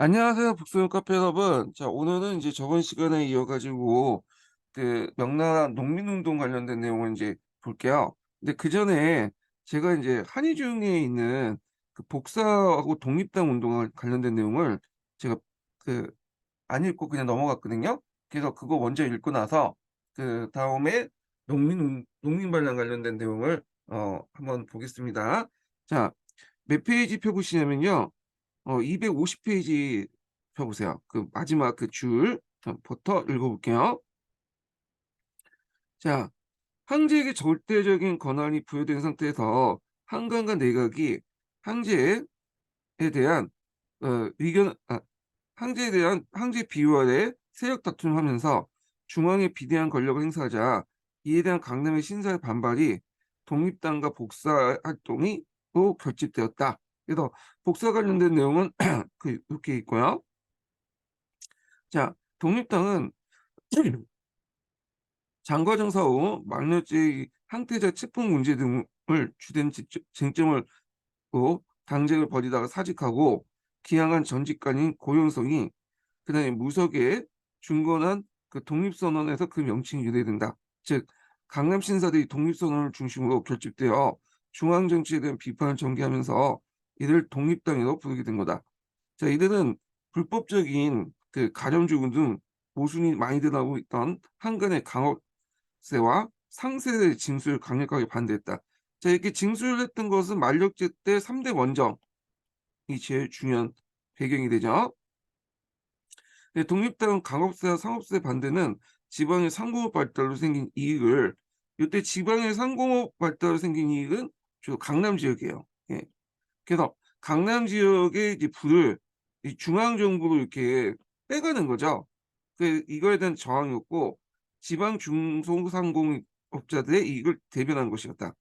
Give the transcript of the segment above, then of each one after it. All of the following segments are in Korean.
안녕하세요, 북소영 카페 여러분. 자, 오늘은 이제 저번 시간에 이어가지고 명나라 농민운동 관련된 내용을 이제 볼게요. 근데 그 전에 제가 이제 한의중에 있는 그 복사하고 독립당 운동 관련된 내용을 제가 그 안 읽고 그냥 넘어갔거든요. 그래서 그거 먼저 읽고 나서 그 다음에 농민 반란 관련된 내용을 한번 보겠습니다. 자, 몇 페이지 펴보시냐면요. 250페이지 펴보세요. 그 마지막 그 줄부터 읽어볼게요. 자, 황제에게 절대적인 권한이 부여된 상태에서 한강과 내각이 황제에 대한 의견, 황제에 대한 황제 비율에 세력 다툼을 하면서 중앙에 비대한 권력을 행사하자 이에 대한 강남의 신사의 반발이 독립당과 복사 활동이 또 결집되었다. 그래서 복사 관련된 내용은 이렇게 있고요. 자, 독립당은 장과정 사후 망려죄의 항태자 체포 문제 등을 주된 쟁점을 당쟁을 벌이다가 사직하고 기항한 전직관인 고영성이 그다음에 무석에 중건한 그 독립선언에서 그 명칭이 유래된다. 즉 강남 신사들이 독립선언을 중심으로 결집되어 중앙 정치에 대한 비판을 전개하면서 이를 독립당이라고 부르게 된 거다. 자, 이들은 불법적인 그 가렴주군 등 모순이 많이 드러나고 있던 한간의 강업세와 상세의 징수를 강력하게 반대했다. 자, 이렇게 징수를 했던 것은 만력제 때 3대 원정이 제일 중요한 배경이 되죠. 네, 독립당은 강업세와 상업세 반대는 지방의 상공업 발달로 생긴 이익을 이때 지방의 상공업 발달로 생긴 이익은 주로 강남 지역이에요. 예. 그래서 강남 지역의 이제 부를 이 중앙 정부로 이렇게 빼가는 거죠. 이거에 대한 저항이었고 지방 중소상공업자들의 이익을 대변한 것이었다.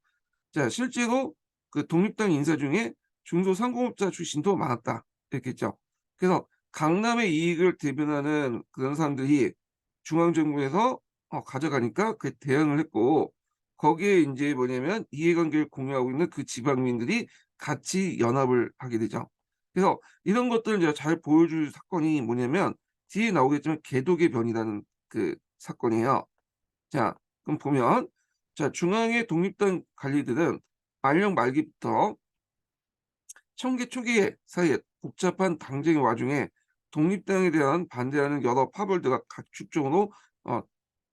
자, 실제로 그 독립당 인사 중에 중소상공업자 출신도 많았다. 이렇게 했죠. 그래서 강남의 이익을 대변하는 그런 사람들이 중앙정부에서 가져가니까 그 대응을 했고 거기에 이제 뭐냐면 이해관계를 공유하고 있는 그 지방민들이 같이 연합을 하게 되죠. 그래서 이런 것들을 이제 잘 보여줄 사건이 뭐냐면 뒤에 나오겠지만 개독의 변이라는 그 사건이에요. 자, 그럼 보면 자, 중앙의 독립당 관리들은 만령 말기부터 청기 초기 사이에 복잡한 당쟁의 와중에 독립당에 대한 반대하는 여러 파벌들과 각축적으로 어,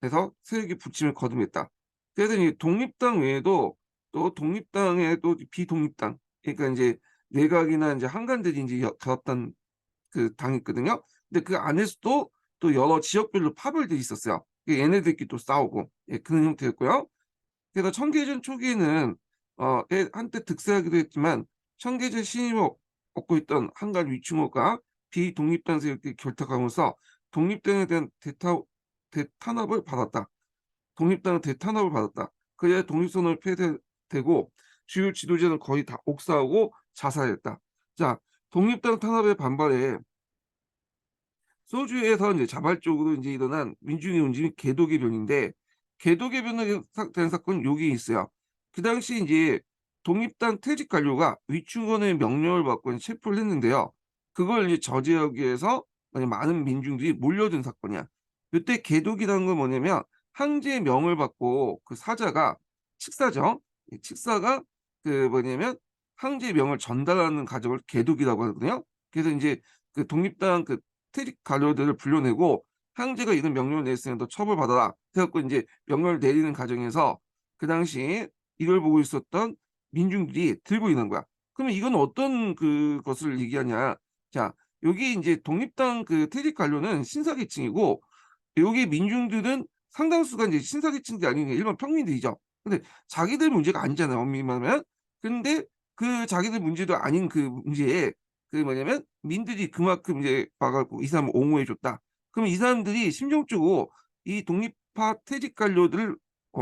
해서 세력이 부침을 거듭했다. 그래서 이 독립당 외에도 또 독립당에 또 비독립당, 그러니까 이제 내각이나 이제 한간들이 이제 결합단 그 당이 있거든요. 근데 그 안에서도 또 여러 지역별로 파벌들이 있었어요. 얘네들끼리 또 싸우고 그런 형태였고요. 그래서 청계전 초기에는 한때 득세하기도 했지만 청계전 신임을 얻고 있던 한간 위충호가 비독립당 세력들이 결탁하면서 독립당에 대한 대탄압을 받았다. 독립당은 대탄압을 받았다. 그래야 독립선언을 폐쇄되고 주요 지도자는 거의 다 옥사하고 자살했다. 자, 독립당 탄압에 반발해 소주에서 이제 자발적으로 이제 일어난 민중의 움직임이 개독의 변인데 개독의 변에 된 사건은 여기 있어요. 그 당시 이제 독립당 퇴직 관료가 위충원의 명령을 받고 체포를 했는데요. 그걸 이제 저지하기 위해서 많은 민중들이 몰려든 사건이야. 이때 개독이라는 건 뭐냐면 황제의 명을 받고 그 사자가 칙사죠. 이 칙사가 그 뭐냐면 황제의 명을 전달하는 과정을 개독이라고 하거든요. 그래서 이제 그 독립당 그 퇴직 관료들을 불러내고 황제가 이런 명령을 내렸으니 너 처벌받아라. 그래갖고 이제 명령을 내리는 과정에서 그 당시 이걸 보고 있었던 민중들이 들고 있는 거야. 그러면 이건 어떤 그것을 얘기하냐? 자, 여기 이제 독립당 그 퇴직 관료는 신사계층이고 여기 민중들은 상당수가 이제 신사계층이 아닌 일반 평민들이죠. 근데 자기들 문제가 아니잖아요. 엄밀히 말하면. 근데 그 자기들 문제도 아닌 그 문제에 그 뭐냐면 민들이 그만큼 이제 와갖고 이 사람을 옹호해 줬다. 그러면 이 사람들이 심정적으로 이 독립파 퇴직 관료들을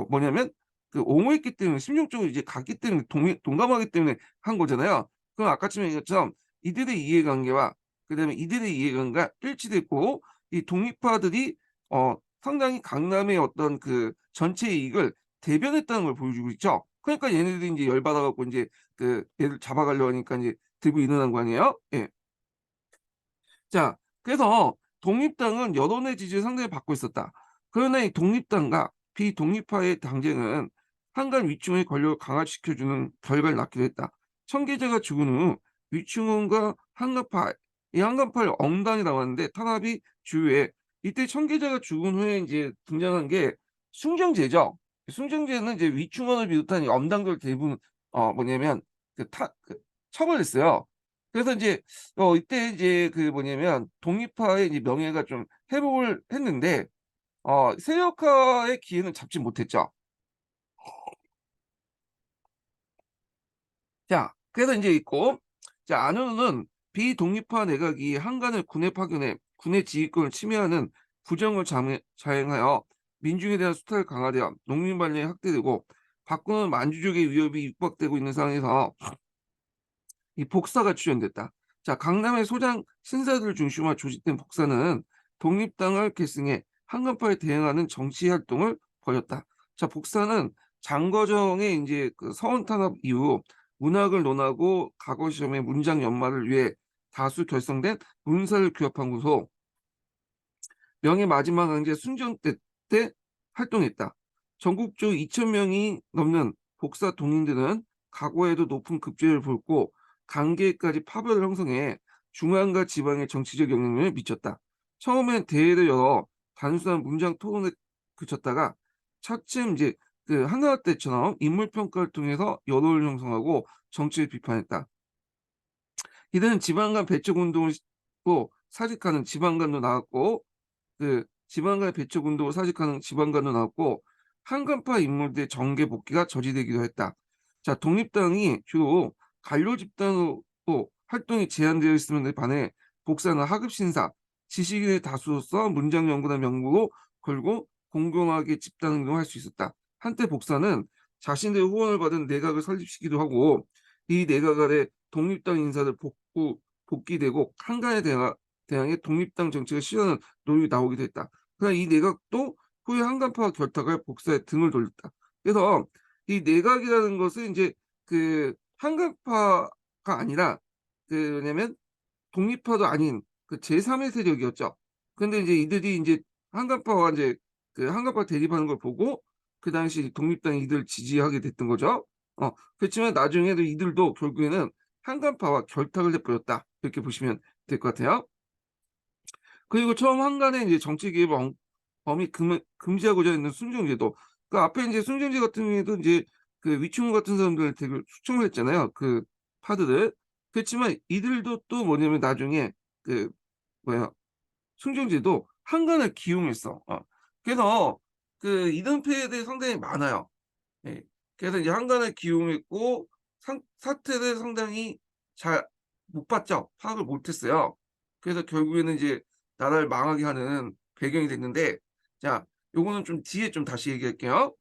뭐냐면 그 옹호했기 때문에 심정적으로 이제 갔기 때문에 동감하기 때문에 한 거잖아요. 그럼 아까쯤 얘기했처럼 이들의 이해관계와 그다음에 이들의 이해관계가 일치됐고 이 독립파들이 상당히 강남의 어떤 그 전체 이익을 대변했다는 걸 보여주고 있죠. 그러니까 얘네들이 이제 열받아 갖고 이제 그 얘를 잡아가려고 하니까 이제 들고 일어난 거 아니에요? 예. 자, 그래서 독립당은 여론의 지지를 상당히 받고 있었다. 그러나 이 독립당과 비독립파의 당쟁은 한간 위충의 권력을 강화시켜주는 결과를 낳기도 했다. 청계자가 죽은 후 위충원과 한간파, 이 한간파를 엉단이 나왔는데 탄압이 주요해. 이때 청계자가 죽은 후에 이제 등장한 게 숭정제죠. 숭정제는 이제 위충원을 비롯한 이 엄당들 대부분 뭐냐면 처벌했어요. 그래서 이제 이때 이제 그 뭐냐면 독립파의 이제 명예가 좀 회복을 했는데 세력화의 기회는 잡지 못했죠. 자, 그래서 이제 있고, 자, 안현우는 비독립파 내각이 한간을 군에 파견해 군의 지휘권을 침해하는 부정을 자행하여 민중에 대한 수탈을 강화되어 농민반란이 확대되고 박군은 만주족의 위협이 육박되고 있는 상황에서 이 복사가 출연됐다. 자, 강남의 소장 신사들을 중심으로 조직된 복사는 독립당을 계승해 한간파에 대응하는 정치 활동을 벌였다. 자, 복사는 장거정의 이제 그 서원 탄압 이후 문학을 논하고 과거 시험의 문장 연마를 위해 다수 결성된 문사를 규합한 후소 명의 마지막 황제 순정 때 활동했다. 전국적 2,000명이 넘는 복사 동인들은 과거에도 높은 급제를 볼 관계까지 파벌을 형성해 중앙과 지방의 정치적 영향력을 미쳤다. 처음엔 대회를 열어 단순한 문장 토론에 그쳤다가 차츰 이제 그 한나라 때처럼 인물 평가를 통해서 여론을 형성하고 정치를 비판했다. 이들은 지방간 배척 운동을 고 사직하는 지방간도 나왔고 그 지방간 배척 운동을 사직하는 지방간도 나왔고 한간파 인물들의 정계 복귀가 저지되기도 했다. 자, 독립당이 주로 관료 집단으로 활동이 제한되어 있음에 반해 복사는 하급 신사, 지식인의 다수로서 문장 연구나 명부로 걸고 공공하게 집단 행동을 할 수 있었다. 한때 복사는 자신들의 후원을 받은 내각을 설립시키기도 하고 이 내각 아래 독립당 인사들 복귀되고 한간에 대항해 독립당 정책을 실현하는 논의가 나오기도 했다. 그러나 이 내각도 후에 한간파와 결탁할 복사에 등을 돌렸다. 그래서 이 내각이라는 것은 이제 그 한간파가 아니라 왜냐면 독립파도 아닌 그 제3의 세력이었죠. 근데 이제 이들이 이제 한간파와 이제 그 한간파 대립하는 걸 보고 그 당시 독립당이 이들 지지하게 됐던 거죠. 그렇지만 나중에도 이들도 결국에는 한간파와 결탁을 해버렸다. 이렇게 보시면 될 것 같아요. 그리고 처음 한간에 이제 정치 개입을 범위 금지하고자 했는 순정제도. 그 앞에 이제 순정제 같은 경우에도 이제 그 위충 같은 사람들 되게 숙청을 했잖아요. 그 파들을. 그렇지만 이들도 또 뭐냐면 나중에 그 뭐야 순정제도 한간을 기용했어. 그래서 그 이등패에 대해 상당히 많아요. 예. 그래서 이제 한간을 기용했고 사태를 상당히 잘 못 봤죠. 파악을 못했어요. 그래서 결국에는 이제 나라를 망하게 하는 배경이 됐는데, 자, 요거는 좀 뒤에 좀 다시 얘기할게요.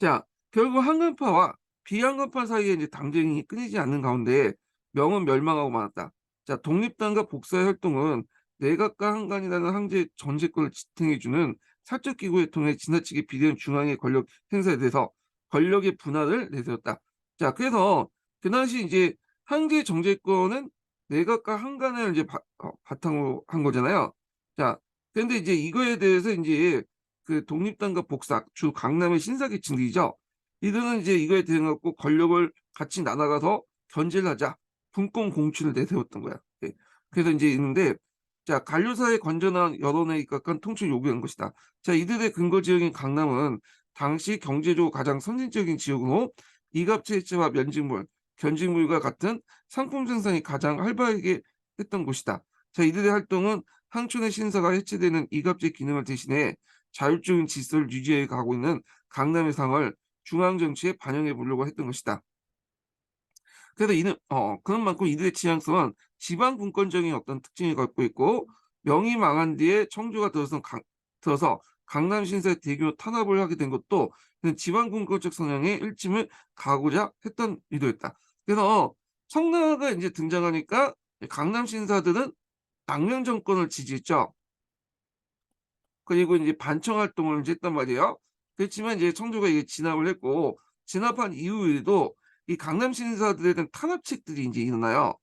자, 결국 한간파와 비한간파 사이에 이제 당쟁이 끊이지 않는 가운데 명은 멸망하고 말았다. 자, 독립당과 복사의 활동은 내각과 한간이라는 황제 정치권을 지탱해주는 사적 기구를 통해 지나치게 비대한 중앙의 권력 행사에 대해서 권력의 분할을 내세웠다. 자, 그래서 그 당시 이제 황제 정치권은 내각과 한간을 이제 바탕으로 한 거잖아요. 자, 그런데 이제 이거에 대해서 이제 그 독립당과 복사, 주 강남의 신사계층들이죠. 이들은 이제 이거에 대응하고 권력을 같이 나눠가서 견제를 하자 분권 공치를 내세웠던 거야. 예. 그래서 이제 있는데 자 관료사의 건전한 여론에 입각한 통치를 요구한 것이다. 자 이들의 근거 지역인 강남은 당시 경제적으로 가장 선진적인 지역으로 이갑체체와 면직물, 견직물과 같은 상품 생산이 가장 활발하게 했던 곳이다. 자 이들의 활동은 항촌의 신사가 해체되는 이갑제 기능을 대신해 자율적인 질서를 유지해 가고 있는 강남의 상을 중앙 정치에 반영해 보려고 했던 것이다. 그래서 그런 만큼 이들의 지향성은 지방 분권적인 어떤 특징을 갖고 있고 명이 망한 뒤에 청주가 들어서 강남 신사의 대규모 탄압을 하게 된 것도 지방 분권적 성향의 일침을 가고자 했던 의도였다. 그래서 청나라가 이제 등장하니까 강남 신사들은 망명 정권을 지지했죠. 그리고 이제 반청 활동을 이제 했단 말이에요. 그렇지만 이제 청조가 이게 진압을 했고 진압한 이후에도 이 강남 신사들에 대한 탄압책들이 이제 일어나요.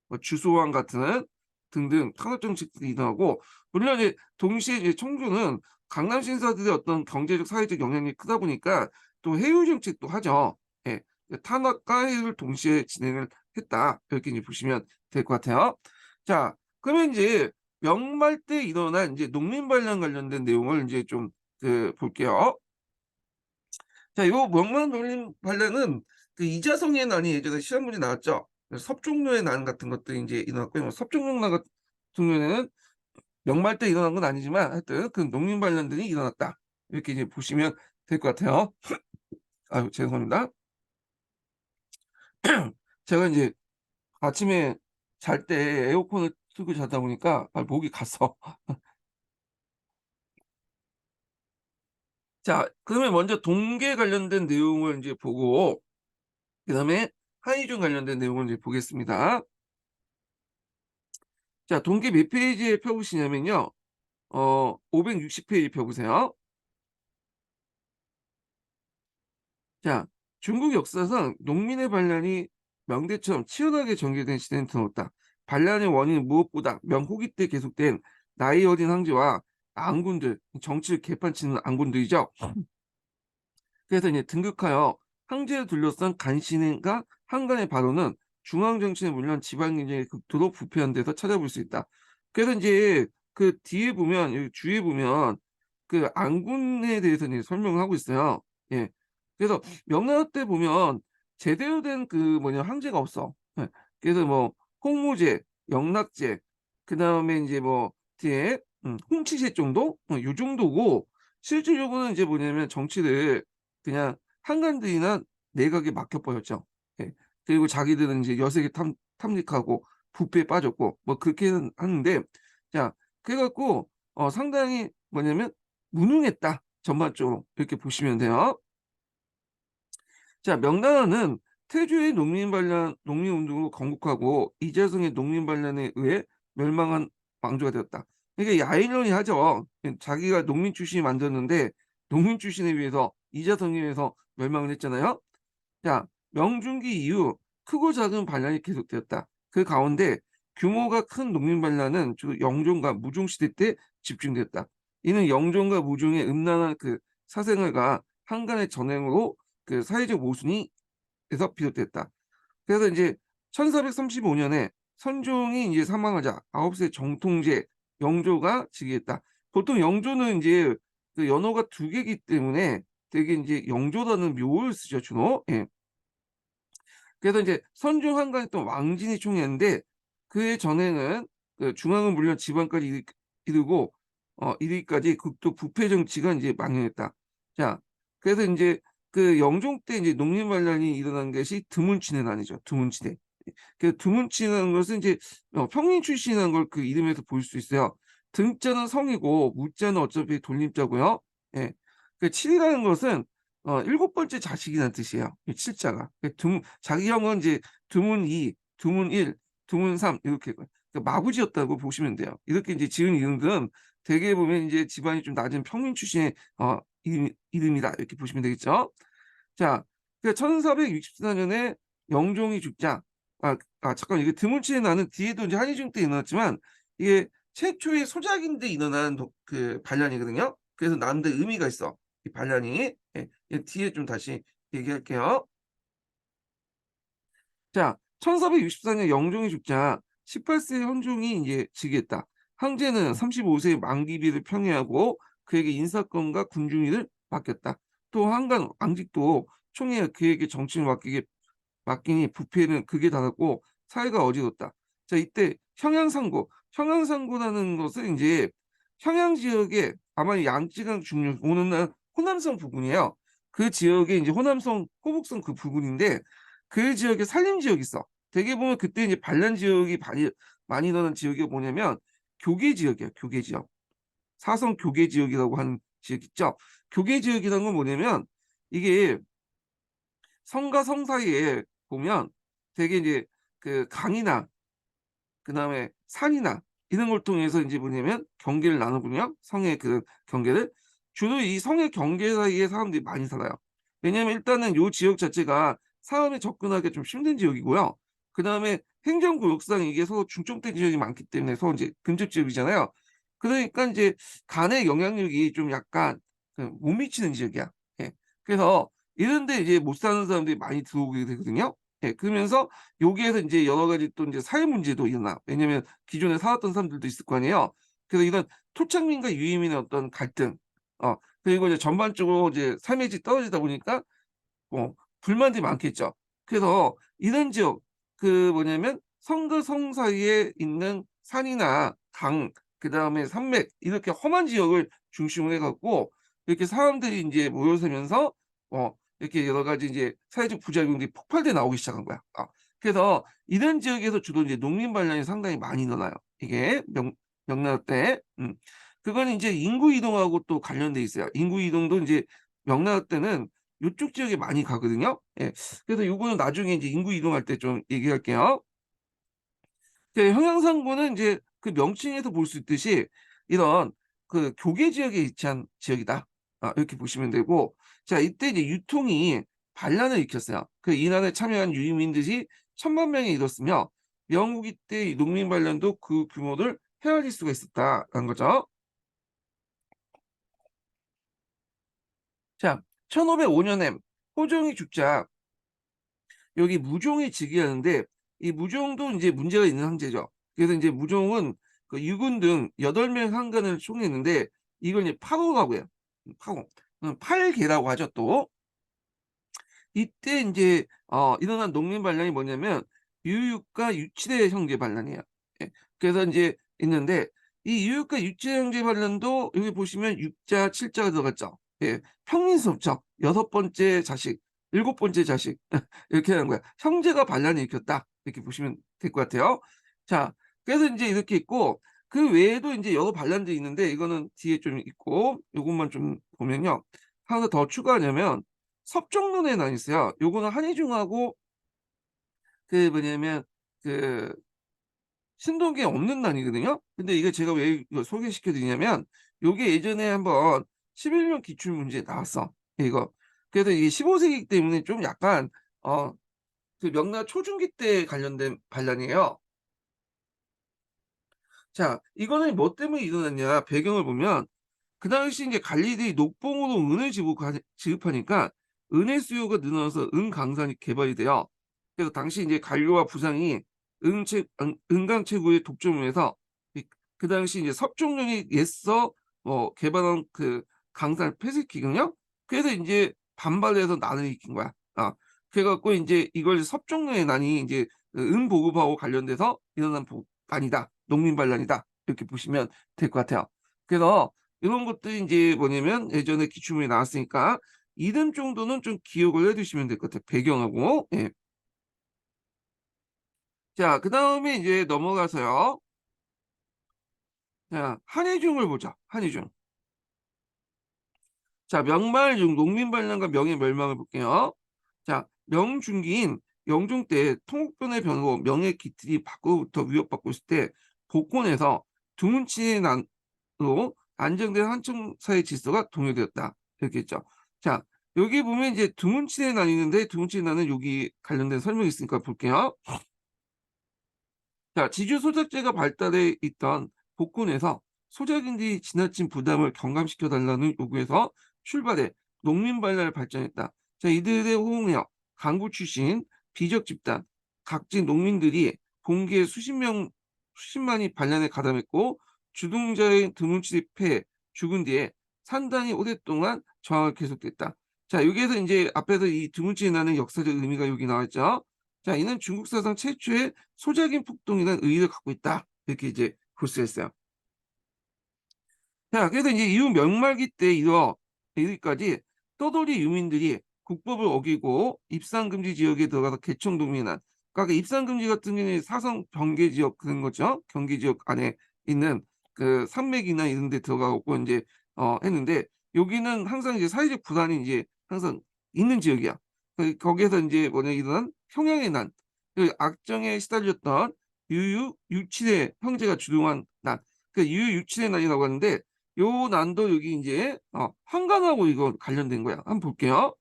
뭐 주소왕 같은 등등 탄압 정책들이 일어나고, 물론 이제 동시에 이제 청주는 강남 신사들의 어떤 경제적 사회적 영향력이 크다 보니까 또 해외 정책도 하죠. 예. 탄압과 해외를 동시에 진행을 했다. 이렇게 이제 보시면 될 것 같아요. 자, 그러면 이제 명말 때 일어난 이제 농민 반란 관련된 내용을 이제 좀 볼게요. 자, 요 명만 돌림 반란은 그 이자성의 난이 예전에 시험 문제 나왔죠. 그래서 섭종로의 난 같은 것들이 이제 일어났고요. 섭종로 난 같은 경우에는 명말 때 일어난 건 아니지만 하여튼 그 농민 반란들이 일어났다. 이렇게 이제 보시면 될 것 같아요. 아유, 죄송합니다. 제가 이제 아침에 잘 때 에어컨을 틀고 자다 보니까 목이 갔어. 자, 그러면 먼저 동계 관련된 내용을 이제 보고 그다음에 한의중 관련된 내용을 이제 보겠습니다. 자, 동계 몇 페이지에 펴보시냐면요. 560페이지 펴보세요. 자, 중국 역사상 농민의 반란이 명대처럼 치열하게 전개된 시대는 드물다. 반란의 원인은 무엇보다 명후기 때 계속된 나이 어린 황제와 앙군들, 정치를 개판치는 앙군들이죠. 그래서 이제 등극하여 황제를 둘러싼 간신과 한간의 발언은 중앙 정치에 물론 지방 경제의 극도로 부패한 데서 찾아볼 수 있다. 그래서 이제 그 뒤에 보면 여기 주위에 보면 그 안군에 대해서 이제 설명을 하고 있어요. 예. 그래서 명나라 때 보면 제대로 된 그 뭐냐 황제가 없어. 예. 그래서 뭐 홍무제, 영락제, 그 다음에 이제 뭐 뒤에 홍치제 정도, 요 정도고 실질적으로는 이제 뭐냐면 정치를 그냥 한간들이나 내각에 맡겨버렸죠. 예. 그리고 자기들은 이제 여색에 탐닉하고 부패에 빠졌고 뭐 그렇게는 하는데, 자, 그래갖고 상당히 뭐냐면 무능했다. 전반적으로 이렇게 보시면 돼요. 자, 명나라는 태조의 농민운동으로 건국하고 이재성의 농민반란에 의해 멸망한 왕조가 되었다. 이게 아이러니하죠. 자기가 농민 출신이 만들었는데 농민 출신에 의해서 이재성에 의해서 멸망을 했잖아요. 자, 명중기 이후 크고 작은 반란이 계속되었다. 그 가운데 규모가 큰 농민 반란은 주로 영종과 무종 시대 때 집중됐다. 이는 영종과 무종의 음란한 그 사생활과 한간의 전횡으로 그 사회적 모순이 에서 비롯됐다. 그래서 이제 1435년에 선종이 이제 사망하자 9세 정통제 영조가 즉위했다. 보통 영조는 이제 그 연호가 두 개이기 때문에 되게 이제 영조라는 묘를 쓰죠, 주로. 예. 그래서 이제 선종 한간에 또 왕진이 총리했는데 그의 전에는 그 중앙은 물론 지방까지 이르고 이르기까지 극도 부패 정치가 이제 망연했다. 자, 그래서 이제 그 영종 때 이제 농민 반란이 일어난 것이 드문치는 아니죠. 드문치대. 그 드문치라는 것은 이제 평민 출신이라는 걸 그 이름에서 볼 수 있어요. 등자는 성이고 무자는 어차피 돌림자고요. 예. 그 칠이라는 것은 일곱 번째 자식이라는 뜻이에요. 이 칠자가. 자기 형은 이제 드문 2, 드문 1, 드문 3 이렇게 마구지였다고 보시면 돼요. 이렇게 이제 지은 이름들은 대개 보면 이제 집안이 좀 낮은 평민 출신의 이름이다 이렇게 보시면 되겠죠. 자, 그 1464년에 영종이 죽자, 잠깐 이게 드문치에 나는 뒤에도 이제 한의중 때 일어났지만 이게 최초의 소작인데 일어난 그 반란이거든요. 그래서 나름대 의미가 있어. 이 반란이. 예, 뒤에 좀 다시 얘기할게요. 자, 1464년 영종이 죽자 18세 현종이 이제 즉위했다. 황제는 35세 만기비를 평해하고 그에게 인사권과 군중위를 맡겼다. 또 한간 왕직도 총리가 그에게 정치를 맡기니 부패는 극에 달했고 사회가 어지럽다. 자, 이때 평양상고라는 것은 이제 평양 지역에 아마 양쯔강 중류 오는 날 호남성 부근이에요. 그 지역에 이제 호남성, 호북성 그 부근인데 그 지역에 산림 지역이 있어. 대개 보면 그때 이제 반란 지역이 많이 나는 지역이 뭐냐면 교계 지역이야, 교계 지역. 사성 교계 지역이라고 하는 지역 있죠. 교계 지역이라는 건 뭐냐면 이게 성과 성 사이에 보면 되게 이제 그 강이나 그다음에 산이나 이런 걸 통해서 이제 뭐냐면 경계를 나누거든요. 성의 그 경계를. 주로 이 성의 경계 사이에 사람들이 많이 살아요. 왜냐하면 일단은 요 지역 자체가 사람이 접근하기 좀 힘든 지역이고요. 그다음에 행정구역상 이게 서로 중점된 지역이 많기 때문에 서로 이제 근접 지역이잖아요. 그러니까 이제 간의 영향력이 좀 약간 못 미치는 지역이야. 예. 그래서 이런 데 이제 못 사는 사람들이 많이 들어오게 되거든요. 예. 그러면서 여기에서 인제 여러 가지 또 인제 사회 문제도 일어나. 왜냐면 기존에 살았던 사람들도 있을 거 아니에요. 그래서 이런 토착민과 유이민의 어떤 갈등, 그리고 이제 전반적으로 이제 삶의 질이 떨어지다 보니까 불만들이 많겠죠. 그래서 이런 지역, 뭐냐면 성과 성 사이에 있는 산이나 강, 그다음에 산맥, 이렇게 험한 지역을 중심으로 해 갖고 이렇게 사람들이 인제 모여 살면서 이렇게 여러 가지 이제 사회적 부작용들이 폭발돼 나오기 시작한 거야. 그래서 이런 지역에서 주로 이제 농민 반란이 상당히 많이 일어나요. 이게 명나라 때. 그거는 인제 인구 이동하고 또 관련돼 있어요. 인구 이동도 인제 명나라 때는 요쪽 지역에 많이 가거든요. 예. 그래서 요거는 나중에 이제 인구 이동할 때 좀 얘기할게요. 형양상구는 인제 그 명칭에서 볼 수 있듯이 이런 교계 지역에 위치한 지역이다. 이렇게 보시면 되고, 자 이때 이제 유통이 반란을 일으켰어요. 그 이난에 참여한 유민들이 1,000만 명에 이르렀으며 명후기 때 이 농민 반란도 그 규모를 헤아릴 수가 있었다라는 거죠. 자 1505년에 호종이 죽자 여기 무종이 즉위하는데, 이 무종도 인제 문제가 있는 황제죠. 그래서 인제 무종은 그 유군 등 8명 한관을 총리했는데 이걸 이제 파고라고 해요. 파고. 팔개라고 하죠 또. 이때 인제 일어난 농민 반란이 뭐냐면 유육과 유치대 형제 반란이에요. 예. 그래서 인제 있는데 이 유육과 유치대 형제 반란도 여기 보시면 6자 7자가 들어갔죠. 예. 평민스럽죠. 6번째 자식, 7번째 자식 이렇게 하는 거야. '형제가 반란을 일으켰다.' 이렇게 보시면 될 것 같아요. 자 그래서 인제 이렇게 있고, 그 외에도 인제 여러 반란들이 있는데 이거는 뒤에 좀 있고 요것만 좀 보면요. 하나 더 추가하냐면 섭정론에 나 있어요. 요거는 한의중하고 뭐냐면 그 신동기에 없는 난이거든요. 근데 이게 제가 왜 이거 소개시켜 드리냐면 요게 예전에 한번 11년 기출 문제에 나왔어, 이거. 그래서 이게 15 세기이기 때문에 좀 약간 명나라 초중기 때 관련된 반란이에요. 자 이거는 뭐 때문에 일어났냐 배경을 보면, 그 당시 인제 관리들이 녹봉으로 은을 지급하니까 은의 수요가 늘어나서 은강산이 개발이 돼요. 그래서 당시 인제 관료와 부상이 은강 채굴의 독점을 해서 그 당시 인제 섭종령이 애써 개발한 강산을 폐쇄시키거든요. 그래서 인제 반발해서 난을 일으킨 거야. 그래 갖고 인제 이걸 섭종령의 난이 인제 은 보급하고 관련돼서 일어난 난이다. 농민 반란이다. 이렇게 보시면 될 것 같아요. 그래서 이런 것들이 인제 뭐냐면 예전에 기출문제 나왔으니까 이름 정도는 좀 기억을 해 두시면 될 것 같아요, 배경하고. 예. 자 그다음에 이제 넘어가서요. 자 한의중을 보자, 한의중. 자 명말중 농민 반란과 명의 멸망을 볼게요. 자 명중기인 영종 때 통곡변의 변으로 명의 기틀이 밖으로부터 위협받고 있을 때 복권에서 두문치의 난으로 안정된 한청 사회 질서가 동요되었다. 이렇게 했죠. 자 여기 보면 이제 두문치의 난이 있는데 두문치의 난은 여기 관련된 설명이 있으니까 볼게요. 자 지주 소작제가 발달해 있던 복군에서 소작인들이 지나친 부담을 경감시켜 달라는 요구에서 출발해 농민 반란을 발전했다. 자 이들에 호응하여 강부 출신 비적 집단 각지 농민들이 봉기에 수십만이 반란에 가담했고 주동자의 드문치의 패해 죽은 뒤에 상당히 오랫동안 저항을 계속됐다. 자 여기에서 이제 앞에서 이 드문치에 나는 역사적 의미가 여기 나왔죠. 자 이는 중국 사상 최초의 소작인 폭동이라는 의의를 갖고 있다. 이렇게 이제 볼 수가 있어요. 자 그래서 이제 이후 명말기 때 이르기까지 떠돌이 유민들이 국법을 어기고 입산 금지 지역에 들어가서 개청 동민한, 그러니까 입산 금지 같은 경우에 사성 경계 지역 그런 거죠. 경계 지역 안에 있는 산맥이나 이런 데 들어가 갖고 인제 했는데 여기는 항상 이제 사회적 불안이 이제 항상 있는 지역이야. 거기에서 인제 뭐냐 일어난 평양의 난, 악정에 시달렸던 유유, 유칠의 형제가 주동한 난, 유유, 유칠의 난이라고 하는데 요 난도 여기 인제 한간하고 이거 관련된 거야. 한번 볼게요.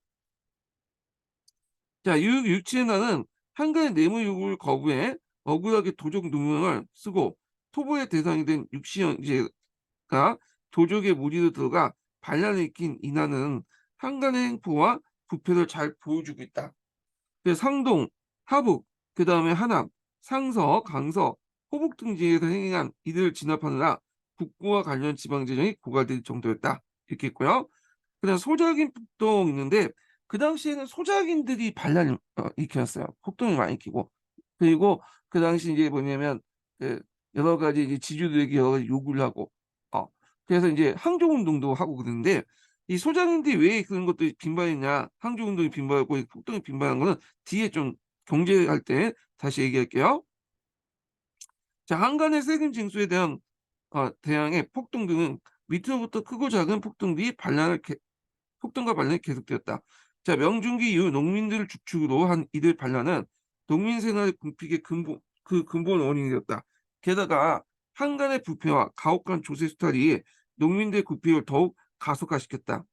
자 유유, 유칠의 난은 한간의 내무 요구를 거부해 억울하게 도적 누명을 쓰고 토벌의 대상이 된 육시형제가 도적의 무리로 들어가 반란을 일으킨 이나는 한간의 행포와 부패를 잘 보여주고 있다. 그래서 상동, 하북, 그 다음에 하남, 상서, 강서, 호북 등지에서 행행한 이들을 진압하느라 북부와 관련 지방재정이 고갈될 정도였다. 이렇게 있고요. 그다음 소작인 폭동 있는데 그 당시에는 소작인들이 반란을 일으켰어요. 폭동을 많이 일으키고 그리고 그 당시 이제 뭐냐면 그 여러 가지 이제 지주들에게 여러 가지 요구를 하고 어 그래서 이제 항저운동도 하고 그러는데 이 소작인들이 왜 그런 것들이 빈발했냐 항저운동이 빈발하고 이 폭동이 빈발한 거는 뒤에 좀 경제할 때 다시 얘기할게요. 자, 한간의 세금 징수에 대한 대항의 폭동 등은 밑으로부터 크고 작은 폭동과 반란이 계속되었다. 자, 명중기 이후 농민들을 주축으로 한 이들 반란은 농민 생활의 궁핍의 근본 원인이 되었다. 게다가 한간의 부패와 가혹한 조세 수탈이 농민들의 궁핍을 더욱 가속화시켰다.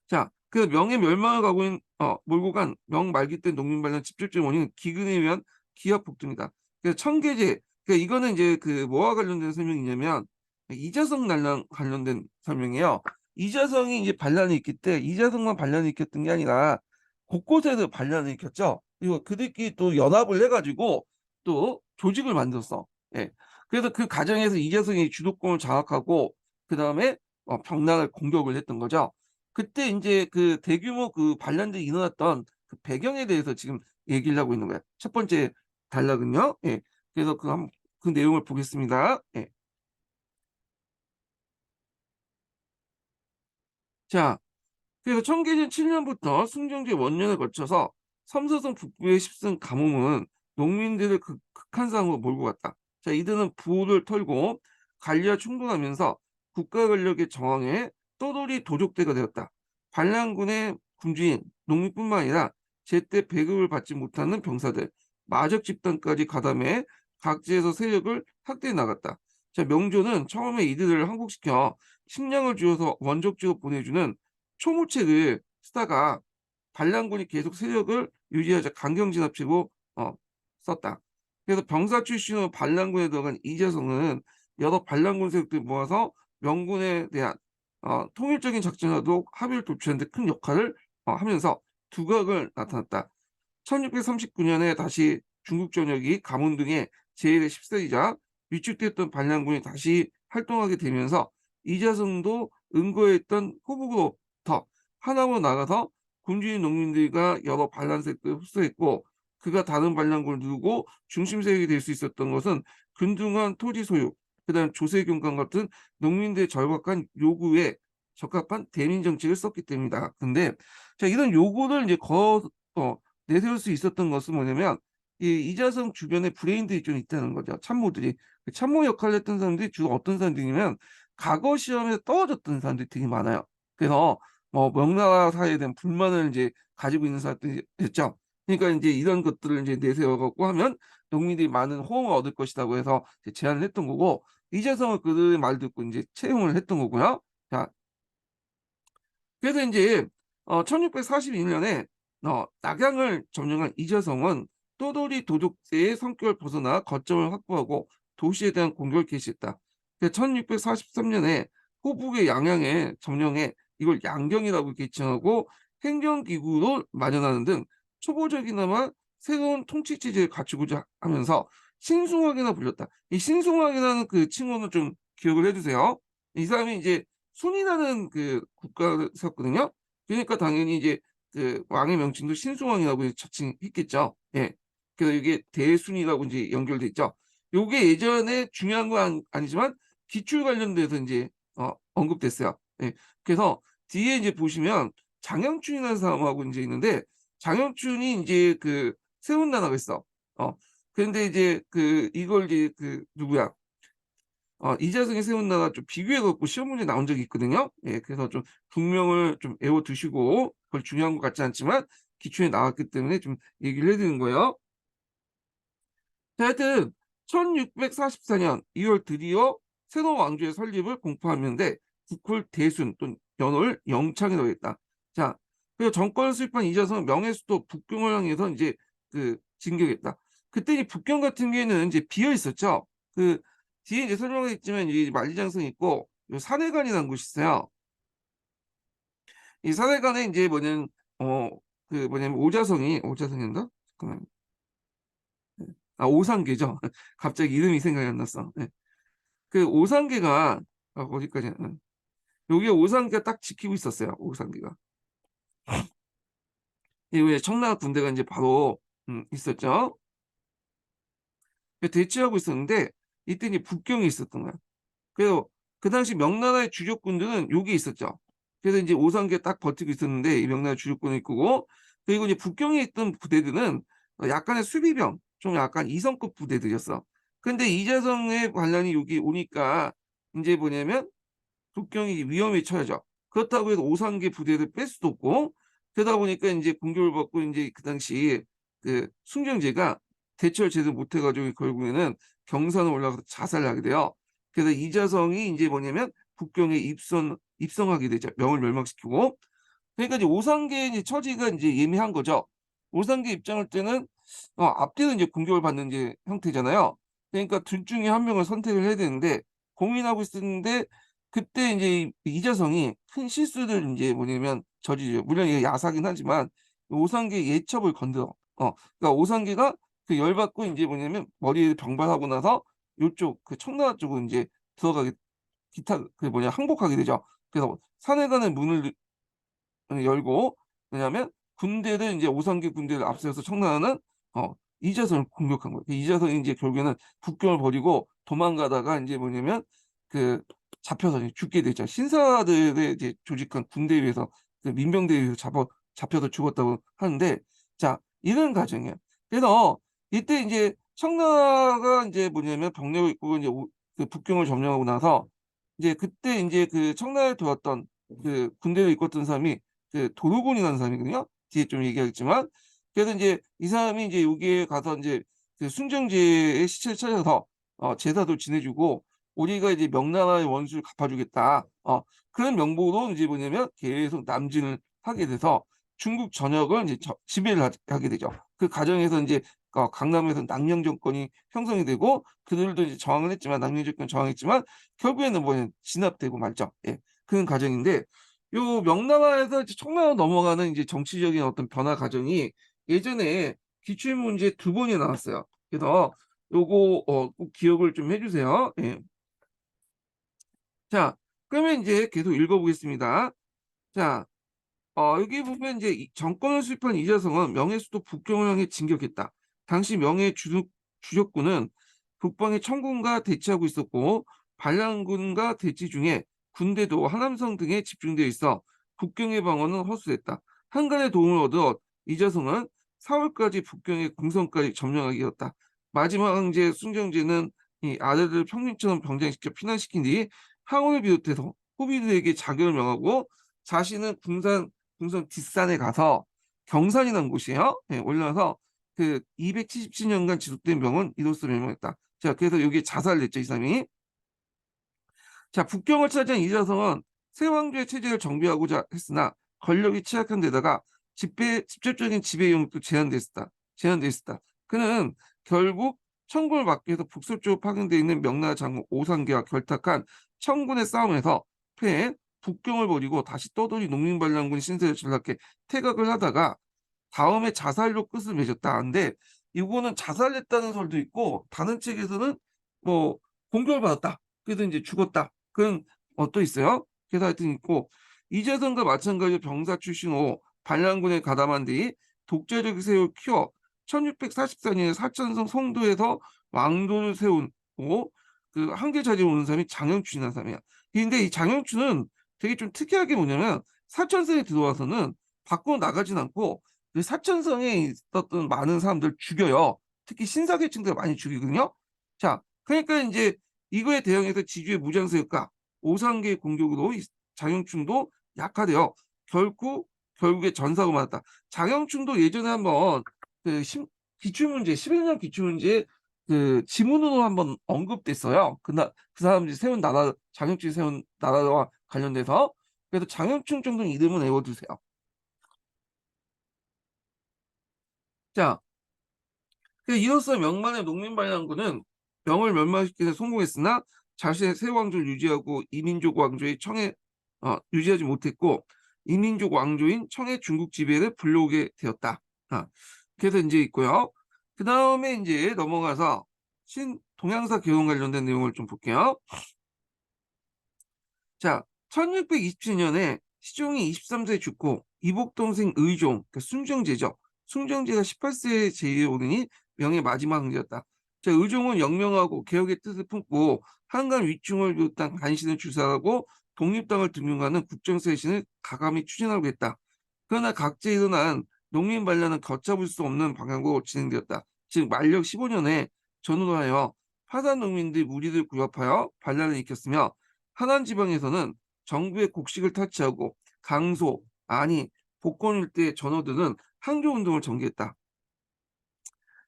자, 그 명의 멸망을 몰고 간 명 말기 때 농민 반란 직접적인 원인은 기근에 의한 기업 폭등이다. 그래서 청계제, 그러니까 이거는 이제 그 뭐와 관련된 설명이냐면 이자성 난랑 관련된 설명이에요. 이자성이 이제 반란을 일으킬 때 이자성만 반란을 일으켰던 게 아니라 곳곳에서 반란을 일으켰죠. 그리고 그들끼리 또 연합을 해가지고 또 조직을 만들었어. 예. 그래서 그 과정에서 이자성이 주도권을 장악하고 그 다음에 병나라를 공격을 했던 거죠. 그때 이제 그 대규모 그 반란들이 일어났던 그 배경에 대해서 지금 얘기를 하고 있는 거예요. 첫 번째 단락은요. 예. 그래서 그 내용을 보겠습니다. 예. 자, 그래서 청계전 7년부터 승정제 원년을 거쳐서 삼서성 북부의 10승 가뭄은 농민들을 극한상으로 몰고 갔다. 자, 이들은 부를 털고 관리와 충돌하면서 국가 권력의 저항에 떠돌이 도적대가 되었다. 반란군의 군주인 농민뿐만 아니라 제때 배급을 받지 못하는 병사들, 마적 집단까지 가담해 각지에서 세력을 확대해 나갔다. 자, 명조는 처음에 이들을 항복시켜 식량을 주어서 원적지로 보내주는 초무책을 쓰다가 반란군이 계속 세력을 유지하자 강경진압책으로 썼다. 그래서 병사 출신으로 반란군에 들어간 이재성은 여러 반란군 세력들 모아서 명군에 대한 통일적인 작전에도 합의를 도출하는 데 큰 역할을 하면서 두각을 나타났다. 1639년에 다시 중국 전역이 가문등의 제1의 10세이자 위축됐던 반란군이 다시 활동하게 되면서 이자성도 응거했던 호북으로부터 하남으로 나가서 굶주린 농민들과 여러 반란세력을 흡수했고 그가 다른 반란군을 누르고 중심 세력이 될 수 있었던 것은 균등한 토지 소유, 그다음 조세 경감 같은 농민들의 절박한 요구에 적합한 대민 정책을 썼기 때문이다. 근데 자 이런 요구를 이제 내세울 수 있었던 것은 뭐냐면 이 이자성 주변에 브레인들이 좀 있다는 거죠. 참모들이 그 참모 역할을 했던 사람들이 주로 어떤 사람들이냐면 과거 시험에서 떨어졌던 사람들이 되게 많아요. 그래서 뭐 명나라 사회에 대한 불만을 이제 가지고 있는 사람들이었죠. 그러니까 이제 이런 것들을 이제 내세워갖고 하면 농민들이 많은 호응을 얻을 것이라고 해서 제안을 했던 거고 이재성은 그들의 말 듣고 이제 채용을 했던 거고요. 자, 그래서 이제 1642년에 낙양을 점령한 이재성은 또돌이 도둑대의 성격을 벗어나 거점을 확보하고 도시에 대한 공격을 개시했다. 1643년에 호북의 양양에 점령해 이걸 양경이라고 개칭하고 행정기구로 마련하는 등 초보적이나마 새로운 통치 체제를 갖추고자 하면서 신숭하게나 불렸다. 이 신숭하게라는 그 칭호는 좀 기억을 해주세요. 이 사람이 이제 순이라는 그 국가였거든요. 그러니까 당연히 이제 그 왕의 명칭도 신숭왕이라고 자칭했겠죠. 예. 그래서 이게 대순이라고 이제 연결돼 있죠. 요게 예전에 중요한 건 아니지만 기출 관련돼서 이제 언급됐어요. 예. 그래서 뒤에 이제 보시면 장영춘이라는 사람하고 이제 있는데 장영춘이 이제 그 세운 나라가 있어. 그런데 이제 그 이걸 이제 그 누구야? 이자승이 세운 나라 좀 비교해 갖고 시험 문제 나온 적이 있거든요. 예, 그래서 좀 국명을 좀 외워 두시고 그걸 중요한 것 같지 않지만 기초에 나왔기 때문에 좀 얘기를 해드리는 거예요. 자, 하여튼 1644년 2월 드디어 새로운 왕조의 설립을 공포하는데 국쿨 대순 또는 연호를 영창이라고 했다. 자, 그래서 정권을 수립한 이자성은 명예수도 북경을 향해서 이제 진격했다. 그때 이 북경 같은 경우에는 이제 비어 있었죠. 그 뒤에 이제 설명하겠지만 이 만리장성이 있고 요 산해관이라는 곳이 있어요. 이 산해관에 이제 뭐냐면 뭐냐면 오자성이었나? 잠깐만. 오상계죠. 갑자기 이름이 생각이 안 났어. 네. 그 오상계가 어디까지? 여기 오상계가 딱 지키고 있었어요. 오상계가. 이후에 청나라 군대가 이제 바로 있었죠. 대치하고 있었는데 이때 이제 북경이 있었던 거야. 그래서 그 당시 명나라의 주력군들은 여기 있었죠. 그래서 이제 오상계 딱 버티고 있었는데 이 명나라 주력군을 이끄고 그리고 이제 북경에 있던 부대들은 약간의 수비병, 좀 약간 이성급 부대들이었어. 근데 이재성의 반란이 여기 오니까 이제 뭐냐면 북경이 위험에 처해져. 그렇다고 해서 오상계 부대를 뺄 수도 없고 그러다 보니까 이제 공격을 받고 이제 그 당시 순경제가 대처를 제대로 못해가지고 결국에는 경산에 올라가서 자살을 하게 돼요. 그래서 이자성이 이제 뭐냐면 북경에 입성하게 되죠. 명을 멸망시키고. 그러니까 이제 오상계의 이제 처지가 이제 예민한 거죠. 오상계 입장할 때는 앞뒤로 이제 공격을 받는 이제 형태잖아요. 그러니까 둘 중에 한 명을 선택을 해야 되는데 고민하고 있었는데 그때 이제 이자성이 큰 실수를 이제 뭐냐면 저지르죠. 물론 이게 야사긴 하지만 오상계 예첩을 건드려. 그러니까 오상계가 그 열받고 이제 뭐냐면 머리에 병발하고 나서 요쪽 그 청나라 쪽으로 이제 들어가게 기타 항복하게 되죠. 그래서 산해관의 문을 열고 왜냐하면 군대를 이제 오상계 군대를 앞세워서 청나라는 이자성을 공격한 거예요. 이자성이 이제 결국에는 북경을 버리고 도망가다가 이제 뭐냐면 그 잡혀서 이제 죽게 되죠. 신사들의 이제 조직한 군대에 의해서 민병대에 의해서 잡혀서 죽었다고 하는데 자 이런 과정이에요. 그래서 이때 이제 청나라가 이제 뭐냐면 병력을 입고 이제 그 북경을 점령하고 나서 이제 그때 이제 그 청나라에 들어왔던 그 군대를 이끌었던 사람이 그 도르곤이라는 사람이거든요. 뒤에 좀 얘기하겠지만 그래서 이제 이 사람이 이제 여기에 가서 이제 그 순정제의 시체를 찾아서 제사도 지내주고 우리가 이제 명나라의 원수를 갚아주겠다. 그런 명목으로 이제 뭐냐면 계속 남진을 하게 돼서 중국 전역을 이제 지배를 하게 되죠. 그 과정에서 이제 강남에서 낭령 정권이 형성이 되고 그들도 이제 저항을 했지만 낭령 정권 저항했지만 결국에는 뭐냐 진압되고 말죠. 예, 그런 과정인데 요 명나라에서 이제 청나라로 넘어가는 이제 정치적인 어떤 변화 과정이 예전에 기출 문제 2번이 나왔어요. 그래서 요거 꼭 기억을 좀 해주세요. 예. 자, 그러면 이제 계속 읽어보겠습니다. 자, 여기 보면 이제 정권을 수립한 이자성은 명예수도 북경을 향해 진격했다. 당시 주력군은 북방의 청군과 대치하고 있었고 반란군과 대치 중에 군대도 하남성 등에 집중되어 있어 북경의 방어는 허술했다. 한간의 도움을 얻어 이자성은 4월까지 북경의 궁성까지 점령하기였다. 마지막 황제 순경제는 이 아들을 평민처럼 병장시켜 피난시킨 뒤 항우를 비롯해서 후비들에게 자결을 명하고 자신은 궁성 뒷산에 가서 경산이라는 곳이에요. 네, 올라서 그 277년간 지속된 명은 이로써 멸망했다. 자, 그래서 여기 자살을 했죠, 이 사람이. 자, 북경을 차지한 이자성은 세왕조의 체제를 정비하고자 했으나 권력이 취약한 데다가 직접적인 지배 영역도 제한돼 있었다. 그는 결국 청군을 막기 위해서 북서쪽으로 파견되어 있는 명나라 장군 오상계와 결탁한 청군의 싸움에서 패해 북경을 버리고 다시 떠돌이 농민반란군 신세를 전락해 퇴각을 하다가 다음에 자살로 끝을 맺었다. 근데 이거는 자살했다는 설도 있고 다른 책에서는 뭐 공격을 받았다. 그래서 이제 죽었다. 그런 또 있어요. 그래서 하여튼 있고 이재성과 마찬가지로 병사 출신으로 반란군에 가담한 뒤 독재적 세력을 키워 1644년에 사천성 성도에서 왕도를 세우고 그 한계 자리에 오는 사람이 장영춘이라는 사람이야. 근데 이 장영춘은 되게 좀 특이하게 뭐냐면 사천성에 들어와서는 밖으로 나가진 않고 그 사천성에 있었던 많은 사람들 죽여요. 특히 신사계층들 많이 죽이거든요. 자, 그러니까 이제 이거에 대응해서 지주의 무장세력과 오상계의 공격으로 장영충도 약화되어 결국에 전사고 말았다. 장영충도 예전에 한번 그 기출문제 11년 기출문제 그 지문으로 한번 언급됐어요. 그 사람들이 세운 나라 장영충이 세운 나라와 관련돼서 그래서 장영충 정도는 이름은 외워두세요. 자, 이로써 명만의 농민반란군은 명을 멸망시키는 데 성공했으나 자신의 새 왕조를 유지하고 이민족 왕조의 청에 유지하지 못했고 이민족 왕조인 청의 중국 지배를 불러오게 되었다. 그래서 이제 있고요. 그 다음에 이제 넘어가서 동양사 개헌 관련된 내용을 좀 볼게요. 자, 1627년에 시종이 23세 죽고 이복 동생 의종, 그러니까 순정제죠. 순정제가 18세에 제위에 오르니 명의 마지막 황제였다. 자, 의종은 영명하고 개혁의 뜻을 품고 한강 위충을 비롯한 간신을 주사하고 독립당을 등용하는 국정쇄신을 가감히 추진하고 했다. 그러나 각지에 일어난 농민 반란은 걷잡을 수 없는 방향으로 진행되었다. 즉 만력 15년에 전후로 하여 파산 농민들이 무리를 구협하여 반란을 일으켰으며 하남 지방에서는 정부의 곡식을 타치하고 강소, 안희, 복권 일대의 전호들은 항조운동을 전개했다.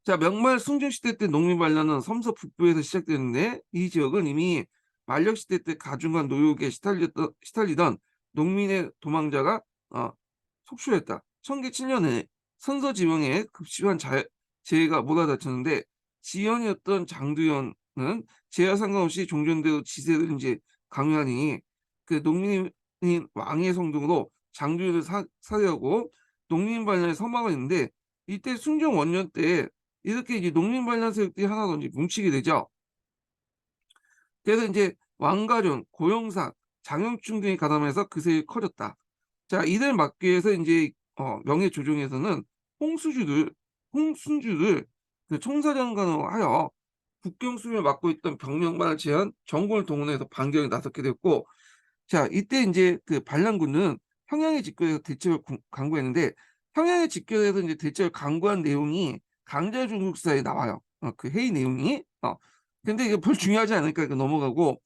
자, 명말 숭정시대 때 농민반란은 섬서 북부에서 시작됐는데 이 지역은 이미 만력시대 때 가중과 노역에 시달리던 농민의 도망자가 속출했다. 1007년에 선서 지방에 급심한 재해가 몰아닥쳤는데 지연이었던 장두연은 재해와 상관없이 종전대로 지세를 이제 강요하니 그 농민인 왕의 성동으로 장두연을 살해하고 농민 반란에 서막을 했는데 이때 순종 원년 때 이렇게 이제 농민 반란 세력들이 하나 이제 뭉치게 되죠. 그래서 이제 왕가련, 고영상, 장영충 등이 가담해서 그 세력이 커졌다. 자, 이들 막기 위해서 이제 명예 조정에서는 홍순주를 그 총사령관으로 하여 국경 수비를 맡고 있던 병력만을 제한 정권을 동원해서 반격에 나섰게 됐고, 자, 이때 이제 그 반란군은 평양에 집결해서 대책을 강구했는데 평양에 집결해서 이제 대책을 강구한 내용이 강자 중국사에 나와요. 그 회의 내용이. 근데 이게 별 중요하지 않으니까 이거 넘어가고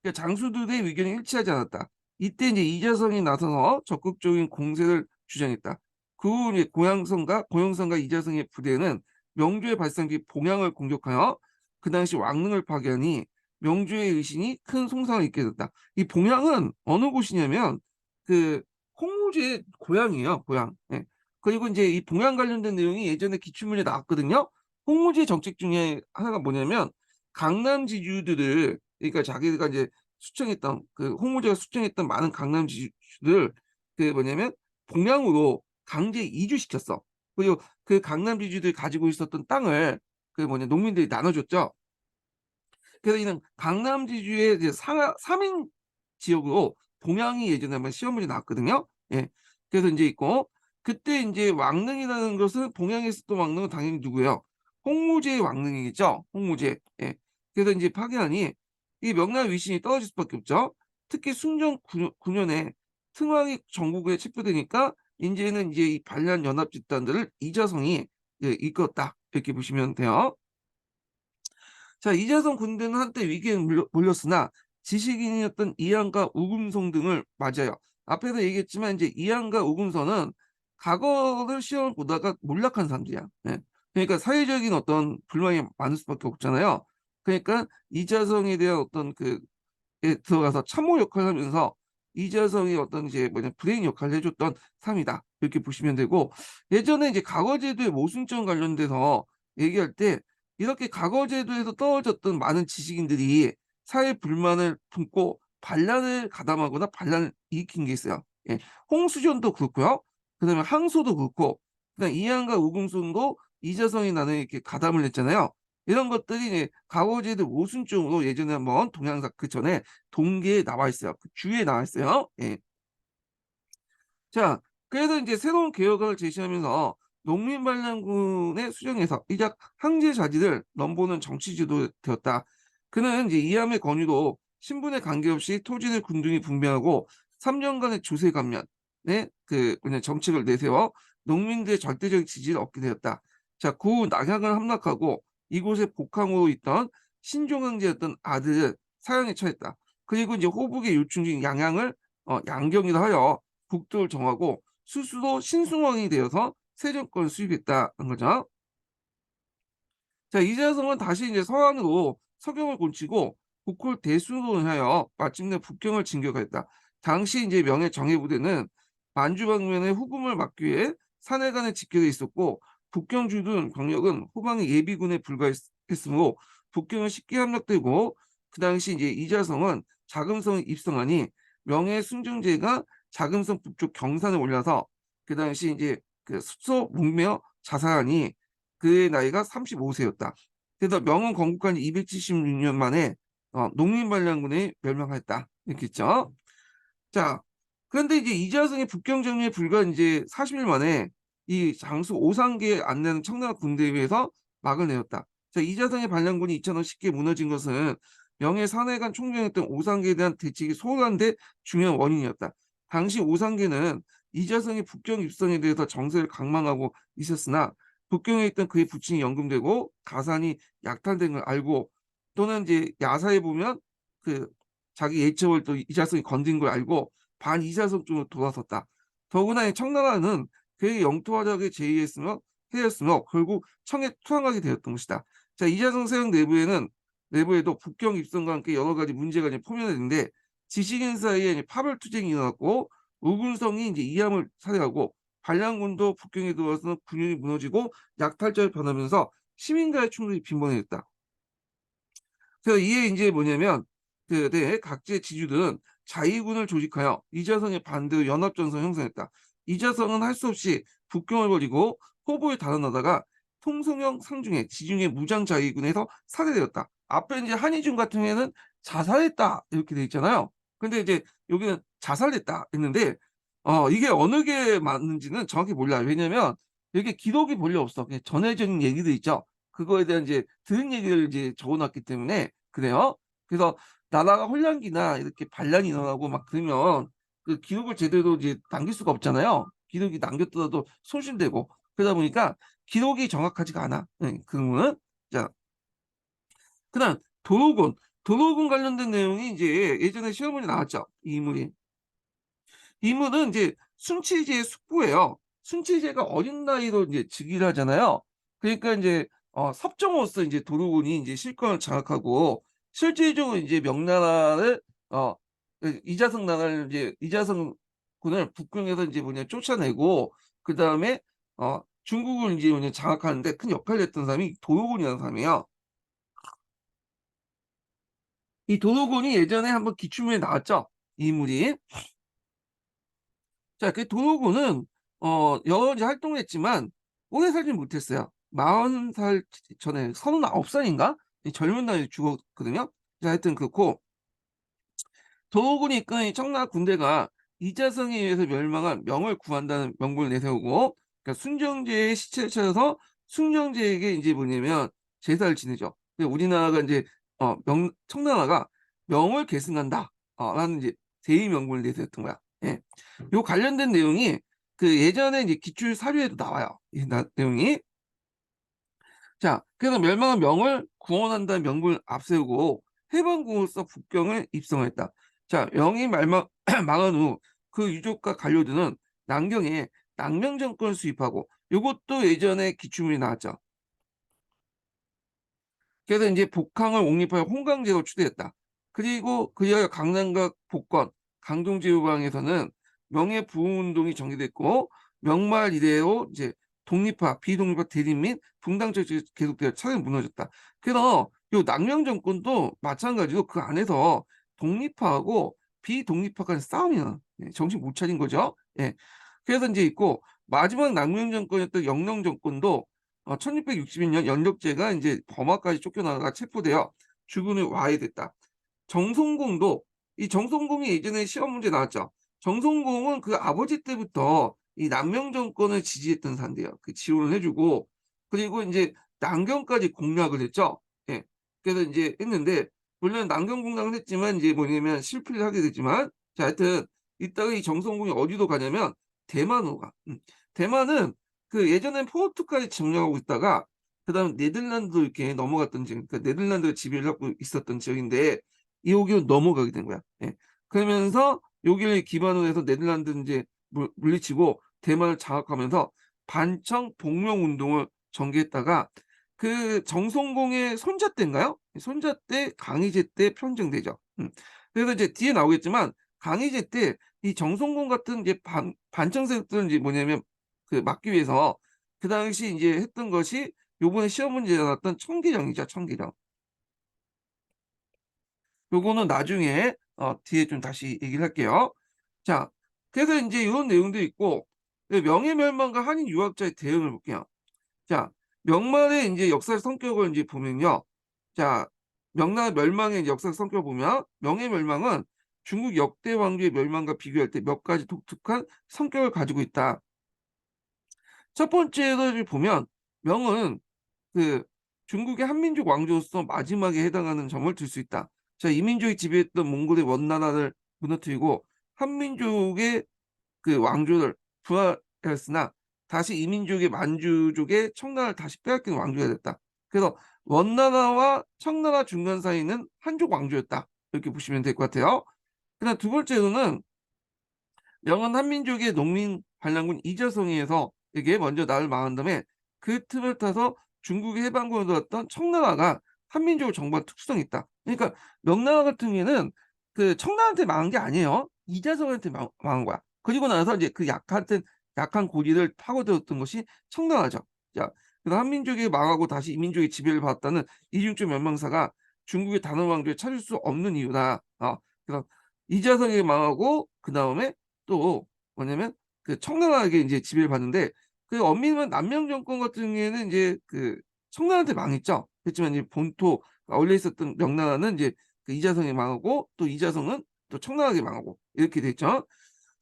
그러니까 장수들의 의견이 일치하지 않았다. 이때 이제 이자성이 나서서 적극적인 공세를 주장했다. 그 후 이제 고영성과 이자성의 부대는 명주의 발상기 봉양을 공격하여 그 당시 왕릉을 파괴하니 명주의 의신이 큰 손상을 입게 됐다. 이 봉양은 어느 곳이냐면 그 홍무제의 고향이에요, 고향. 예. 그리고 이제 이 봉양 관련된 내용이 예전에 기출문제 나왔거든요. 홍무제의 정책 중에 하나가 뭐냐면 강남 지주들을 그러니까 자기가 이제 수청했던 그 홍무제가 수청했던 많은 강남 지주들 그 뭐냐면 봉양으로 강제 이주시켰어. 그리고 그 강남 지주들이 가지고 있었던 땅을 그 농민들이 나눠줬죠. 그래서 이는 강남 지주의 이제 3인 지역으로 봉양이 예전에 한번 시험 문제 나왔거든요. 예. 그래서 이제 있고 그때 이제 왕릉이라는 것은 봉양에 있었던 왕릉은 당연히 누구예요? 홍무제의 왕릉이겠죠. 홍무제. 예. 그래서 이제 파괴하니 이 명나라 위신이 떨어질 수밖에 없죠. 특히 순정 9년에 승왕이 전국에 체포되니까 이제는 이제 이 반란 연합 집단들을 이자성이 이끌었다. 이렇게 보시면 돼요. 자, 이재성 군대는 한때 위기에 몰렸으나 지식인이었던 이항과 우금성 등을 맞아요. 앞에서 얘기했지만 이제 이항과 우금성은 과거를 시험을 보다가 몰락한 사람들이야. 네. 그러니까 사회적인 어떤 불만이 많을 수밖에 없잖아요. 그러니까 이자성에 대한 어떤 그에 들어가서 참모 역할을 하면서 이자성이 어떤 이제 브레인 역할을 해줬던 사람이다. 이렇게 보시면 되고 예전에 이제 과거제도의 모순점 관련돼서 얘기할 때 이렇게 과거제도에서 떨어졌던 많은 지식인들이 사회 불만을 품고 반란을 가담하거나 반란을 일으킨 게 있어요. 예. 홍수전도 그렇고요. 그다음에 항소도 그렇고, 그다음 이항과 우금손도 이자성이 나는 이렇게 가담을 했잖아요. 이런 것들이 이제 과거제도 모순점으로 예전에 한번 동양사 그 전에 동계에 나와 있어요. 그 주에 나와 있어요. 예. 자, 그래서 이제 새로운 개혁을 제시하면서 농민반란군의 수정에서 이작 황제 자질을 넘보는 정치 지도 되었다. 그는 이제 이함의 권유로 신분에 관계없이 토지를 군중이 분배하고 3년간의 조세 감면의 그 정책을 내세워 농민들의 절대적 지지를 얻게 되었다. 자, 그 후 낙양을 함락하고 이곳에 복항으로 있던 신종황제였던 아들을 사형에 처했다. 그리고 이제 호북의 요충지인 양양을 양경이라 하여 국도를 정하고 스스로 신승왕이 되어서 세정권을 수립했다는 거죠. 자, 이재성은 다시 이제 서안으로 서경을 고치고 국홀 대수로 하여 마침내 북경을 진격하였다. 당시 이제 명의 정예부대는 만주 방면의 후금을 막기 위해 산해간에 집결해 있었고 북경주둔 병력은 후방의 예비군에 불과했으므로 북경은 쉽게 함락되고 그 당시 이제 이자성은 자금성에 입성하니 명예순정제가 자금성 북쪽 경산에 올라서 그 당시 이제 그 습소 묵며 자살하니 그의 나이가 35세였다. 그래서 명은 건국한 276년 만에 농민반란군에 멸망했다. 이렇게 있죠. 자, 그런데 이제 이자성의 북경 정리에 불과 이제 40일 만에 이 장수 오상계에 안내는 청나라 군대에 의해서 막을 내렸다. 자, 이자성의 반란군이 2,000원 쉽게 무너진 것은 명예 산해관 총경했던 오상계에 대한 대책이 소홀한 데 중요한 원인이었다. 당시 오상계는 이자성의 북경 입성에 대해서 정세를 강망하고 있었으나 북경에 있던 그의 부친이 연금되고 가산이 약탈된 걸 알고 또는 이제 야사에 보면 그 자기 예처를 또 이자성이 건든 걸 알고 반이자성 쪽으로 돌아섰다. 더구나 이 청나라는 그에게 영토화적에 해였으며 결국 청에 투항하게 되었던 것이다. 자, 이자성 세력 내부에도 북경 입성과 함께 여러 가지 문제가 이제 포면했는데 지식인 사이에 파벌 투쟁이 일어났고 우군성이 이제 이함을 살해하고 반란군도 북경에 들어와서 군율이 무너지고 약탈자로 변하면서 시민과의 충돌이 빈번해졌다. 그래서 이에 이제 뭐냐면 네, 각지의 지주들은 자위군을 조직하여 이자성의 반대로 연합전선을 형성했다. 이자성은 할 수 없이 북경을 버리고 포부에 달아나다가 통성형 상중에 지중해 무장 자위군에서 살해되었다. 앞에 이제 한희준 같은 경우에는 자살했다 이렇게 돼 있잖아요. 근데 이제 여기는 자살했다 했는데 이게 어느 게 맞는지는 정확히 몰라요. 왜냐면 여기 기록이 본래 없어. 그냥 전해진 얘기도 있죠. 그거에 대한 이제 들은 얘기를 이제 적어놨기 때문에 그래요. 그래서 나라가 혼란기나 이렇게 반란이 일어나고 막 그러면 그 기록을 제대로 이제 남길 수가 없잖아요. 기록이 남겼더라도 손실되고 그러다 보니까 기록이 정확하지가 않아. 네, 그러면 자, 그다음 도로군 관련된 내용이 이제 예전에 시험문에 나왔죠. 이 인물이. 이 인물은 이제 순치제의 숙부예요. 순치제가 어린 나이로 이제 즉위를 하잖아요. 그러니까 이제 섭정으로서 이제 도로군이 이제 실권을 장악하고 실질적으로 이제 명나라를 이자성 나라를 이제 이자성 군을 북경에서 이제 뭐냐 쫓아내고 그 다음에 중국을 이제 뭐냐 장악하는데 큰 역할을 했던 사람이 도로군이라는 사람이에요. 이 도로군이 예전에 한번 기출문에 나왔죠. 이 인물이. 자, 그 도로군은 여러 가지 활동을 했지만 오래 살지 못했어요. 40살 전에 39살인가? 젊은 나이에 죽었거든요. 자, 하여튼 그렇고 도로군이 이끄는 청나라 군대가 이자성에 의해서 멸망한 명을 구한다는 명분을 내세우고 그러니까 순정제의 시체를 찾아서 순정제에게 이제 뭐냐면 제사를 지내죠. 우리나라가 이제 청나라가 명을 계승한다 라는 이제 제2 명분을 내세웠던 거야. 예. 요 관련된 내용이 그 예전에 이제 기출 사료에도 나와요. 이 내용이. 자, 그래서 멸망한 명을 구원한다는 명분을 앞세우고 해방군으로서 북경을 입성했다. 자, 명이 망한 후 그 유족과 관료들은 남경에 낭명 정권을 수립하고 이것도 예전에 기출문이 나왔죠. 그래서 이제 복항을 옹립하여 홍강제로 추대했다. 그리고 그리하여 강남과 복권, 강동제후방에서는 명예부흥운동이 전개됐고 명말 이래로 이제 독립파, 비독립파 대립 및 분당정책이 계속되어 차례 무너졌다. 그래서 이 낭명 정권도 마찬가지로 그 안에서 독립파하고 비독립파간 싸움이 나. 정신 못 차린 거죠. 예. 그래서 이제 있고 마지막 낭명 정권이었던 영령 정권도 1661년 연력제가 이제 범하까지 쫓겨나다가 체포되어 죽음을 와해됐다. 정송공도 이 정송공이 예전에 시험 문제 나왔죠. 정송공은 그 아버지 때부터 이 남명 정권을 지지했던 사람이에요. 그 지원을 해주고 그리고 이제 남경까지 공략을 했죠. 예. 그래서 이제 했는데 물론 남경 공략을 했지만 이제 뭐냐면 실패를 하게 됐지만 자 하여튼 이따가 이 정송공이 어디로 가냐면 대만으로 가. 대만은 그 예전엔 포르투갈이 점령하고 있다가 그다음 네덜란드로 이렇게 넘어갔던 지역, 그러니까 네덜란드가 지배를 하고 있었던 지역인데 여기로 넘어가게 된 거야. 예. 그러면서 여기를 기반으로 해서 네덜란드 이제 물리치고 대만을 장악하면서 반청 복명 운동을 전개했다가 그 정송공의 손자 때인가요? 손자 때 강희제 때 평정되죠. 그래서 이제 뒤에 나오겠지만 강희제 때 이 정송공 같은 이제 반청 세력들은 이제 뭐냐면 그 막기 위해서 그 당시 이제 했던 것이 요번에 시험 문제에 나왔던 청계령이죠, 청계령. 요거는 나중에 뒤에 좀 다시 얘기를 할게요. 자, 그래서 이제 이런 내용도 있고 명예멸망과 한인 유학자의 대응을 볼게요. 자, 명만의 이제 역사적 성격을 이제 보면요. 자, 명나라 멸망의 이제 역사적 성격을 보면 명예멸망은 중국 역대 왕조의 멸망과 비교할 때 몇 가지 독특한 성격을 가지고 있다. 첫 번째를 보면 명은 그 중국의 한민족 왕조로서 마지막에 해당하는 점을 들 수 있다. 자, 이민족이 지배했던 몽골의 원나라를 무너뜨리고 한민족의 그 왕조를 부활했으나 다시 이민족의 만주족의 청나라를 다시 빼앗긴 왕조가 됐다. 그래서 원나라와 청나라 중간 사이는 한족 왕조였다. 이렇게 보시면 될 것 같아요. 그다음 두 번째로는 영원 한민족의 농민 반란군 이자성에서 에게 먼저 나를 망한 다음에 그 틈을 타서 중국의 해방군을 도왔던 청나라가 한민족을 정부한 특수성이 있다. 그러니까 명나라 같은 경우에는 그 청나라한테 망한 게 아니에요. 이자성한테 망한 거야. 그리고 나서 이제 그 약한 고리를 파고들었던 것이 청나라죠. 자, 그래서 한민족이 망하고 다시 이민족의 지배를 받았다는 이중적 멸망사가 중국의 단원 왕조에 찾을 수 없는 이유다. 그래서 이자성이 망하고 그 다음에 또 뭐냐면 그 청나라에게 이제 지배를 받는데 그 엄밀한 남명 정권 같은 경우에는 이제 그 청나라한테 망했죠. 그렇지만 이제 본토 원래 있었던 명나라는 이제 그 이자성이 망하고 또 이자성은 또 청나라에게 망하고 이렇게 됐죠.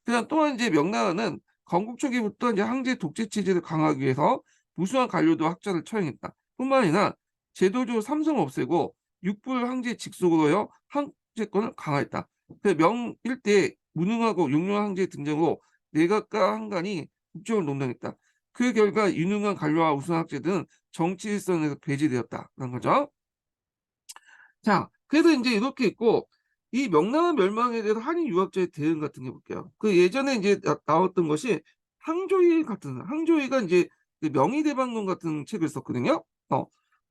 그다음 또한 이제 명나라는 건국 초기부터 이제 황제 독재 체제를 강화하기 위해서 무수한 관료도 학자를 처형했다. 뿐만 아니라 제도조 삼성을 없애고 육부 황제 직속으로 하여 황제권을 강화했다. 명 일대 무능하고 용용한 황제의 등장으로 내각과 한간이 국정을 논란했다. 그 결과 유능한 관료와 우수한 학자들은 정치 일선에서 배제되었다는 거죠. 자, 그래서 이제 이렇게 있고 이 명나라 멸망에 대해서 한인 유학자의 대응 같은 게 볼게요. 그 예전에 이제 나왔던 것이 항조이가 이제 그 명의대방론 같은 책을 썼거든요.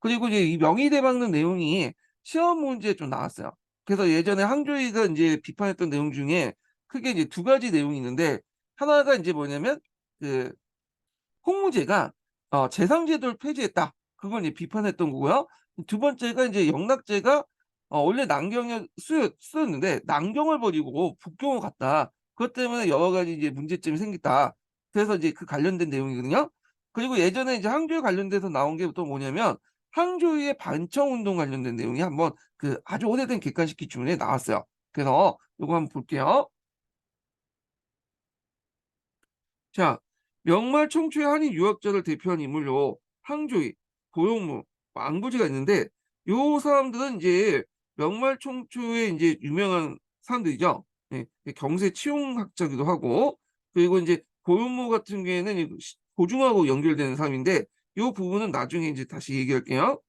그리고 이제 이 명의대방론 내용이 시험 문제에 좀 나왔어요. 그래서 예전에 항조이가 이제 비판했던 내용 중에 크게 이제 두 가지 내용이 있는데 하나가 이제 뭐냐면 그 홍무제가 재상제도를 폐지했다. 그걸 이제 비판했던 거고요. 두 번째가 이제 영락제가 원래 남경의 수였는데 남경을 버리고 북경을 갔다. 그것 때문에 여러 가지 이제 문제점이 생겼다. 그래서 이제 그 관련된 내용이거든요. 그리고 예전에 이제 항저우 관련돼서 나온 게 또 뭐냐면 항저우의 반청운동 관련된 내용이 한번 그 아주 오래된 객관식 기준에 나왔어요. 그래서 이거 한번 볼게요. 자, 명말 청초의 한인 유학자를 대표한 인물로 항조이, 고용무, 왕부지가 있는데 요 사람들은 이제 명말 청초의 이제 유명한 사람들이죠. 네, 경세 치용학자기도 하고 그리고 이제 고용무 같은 경우에는 고중하고 연결되는 사람인데 요 부분은 나중에 이제 다시 얘기할게요.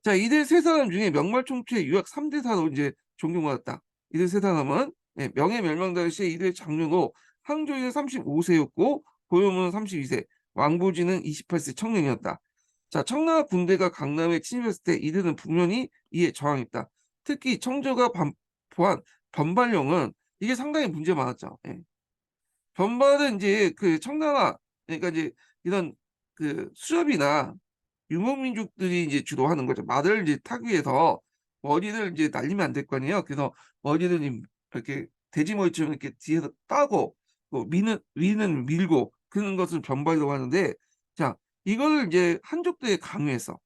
자, 이들 세 사람 중에 명말 총추의 유학 3대사로 이제 존경받았다. 이들 세 사람은 명예 멸망 당시에 이들의 장녀로 항조이는 35세였고 고용은 32세, 왕부지는 28세 청년이었다. 자, 청나라 군대가 강남에 침입했을 때 이들은 분명히 이에 저항했다. 특히 청조가 포한 변발령은 이게 상당히 문제가 많았죠. 변발은 이제 그 청나라 그러니까 이제 이런 그 수렵이나 유목민족들이 이제 주로 하는 거죠. 말을 이제 타기 위해서 머리를 이제 날리면 안 될 거 아니에요. 그래서 머리를 이렇게 돼지머리처럼 이렇게 뒤에서 따고 위는 밀고 그런 것을 변발이라고 하는데 자 이거를 이제 한족대에 강요했어.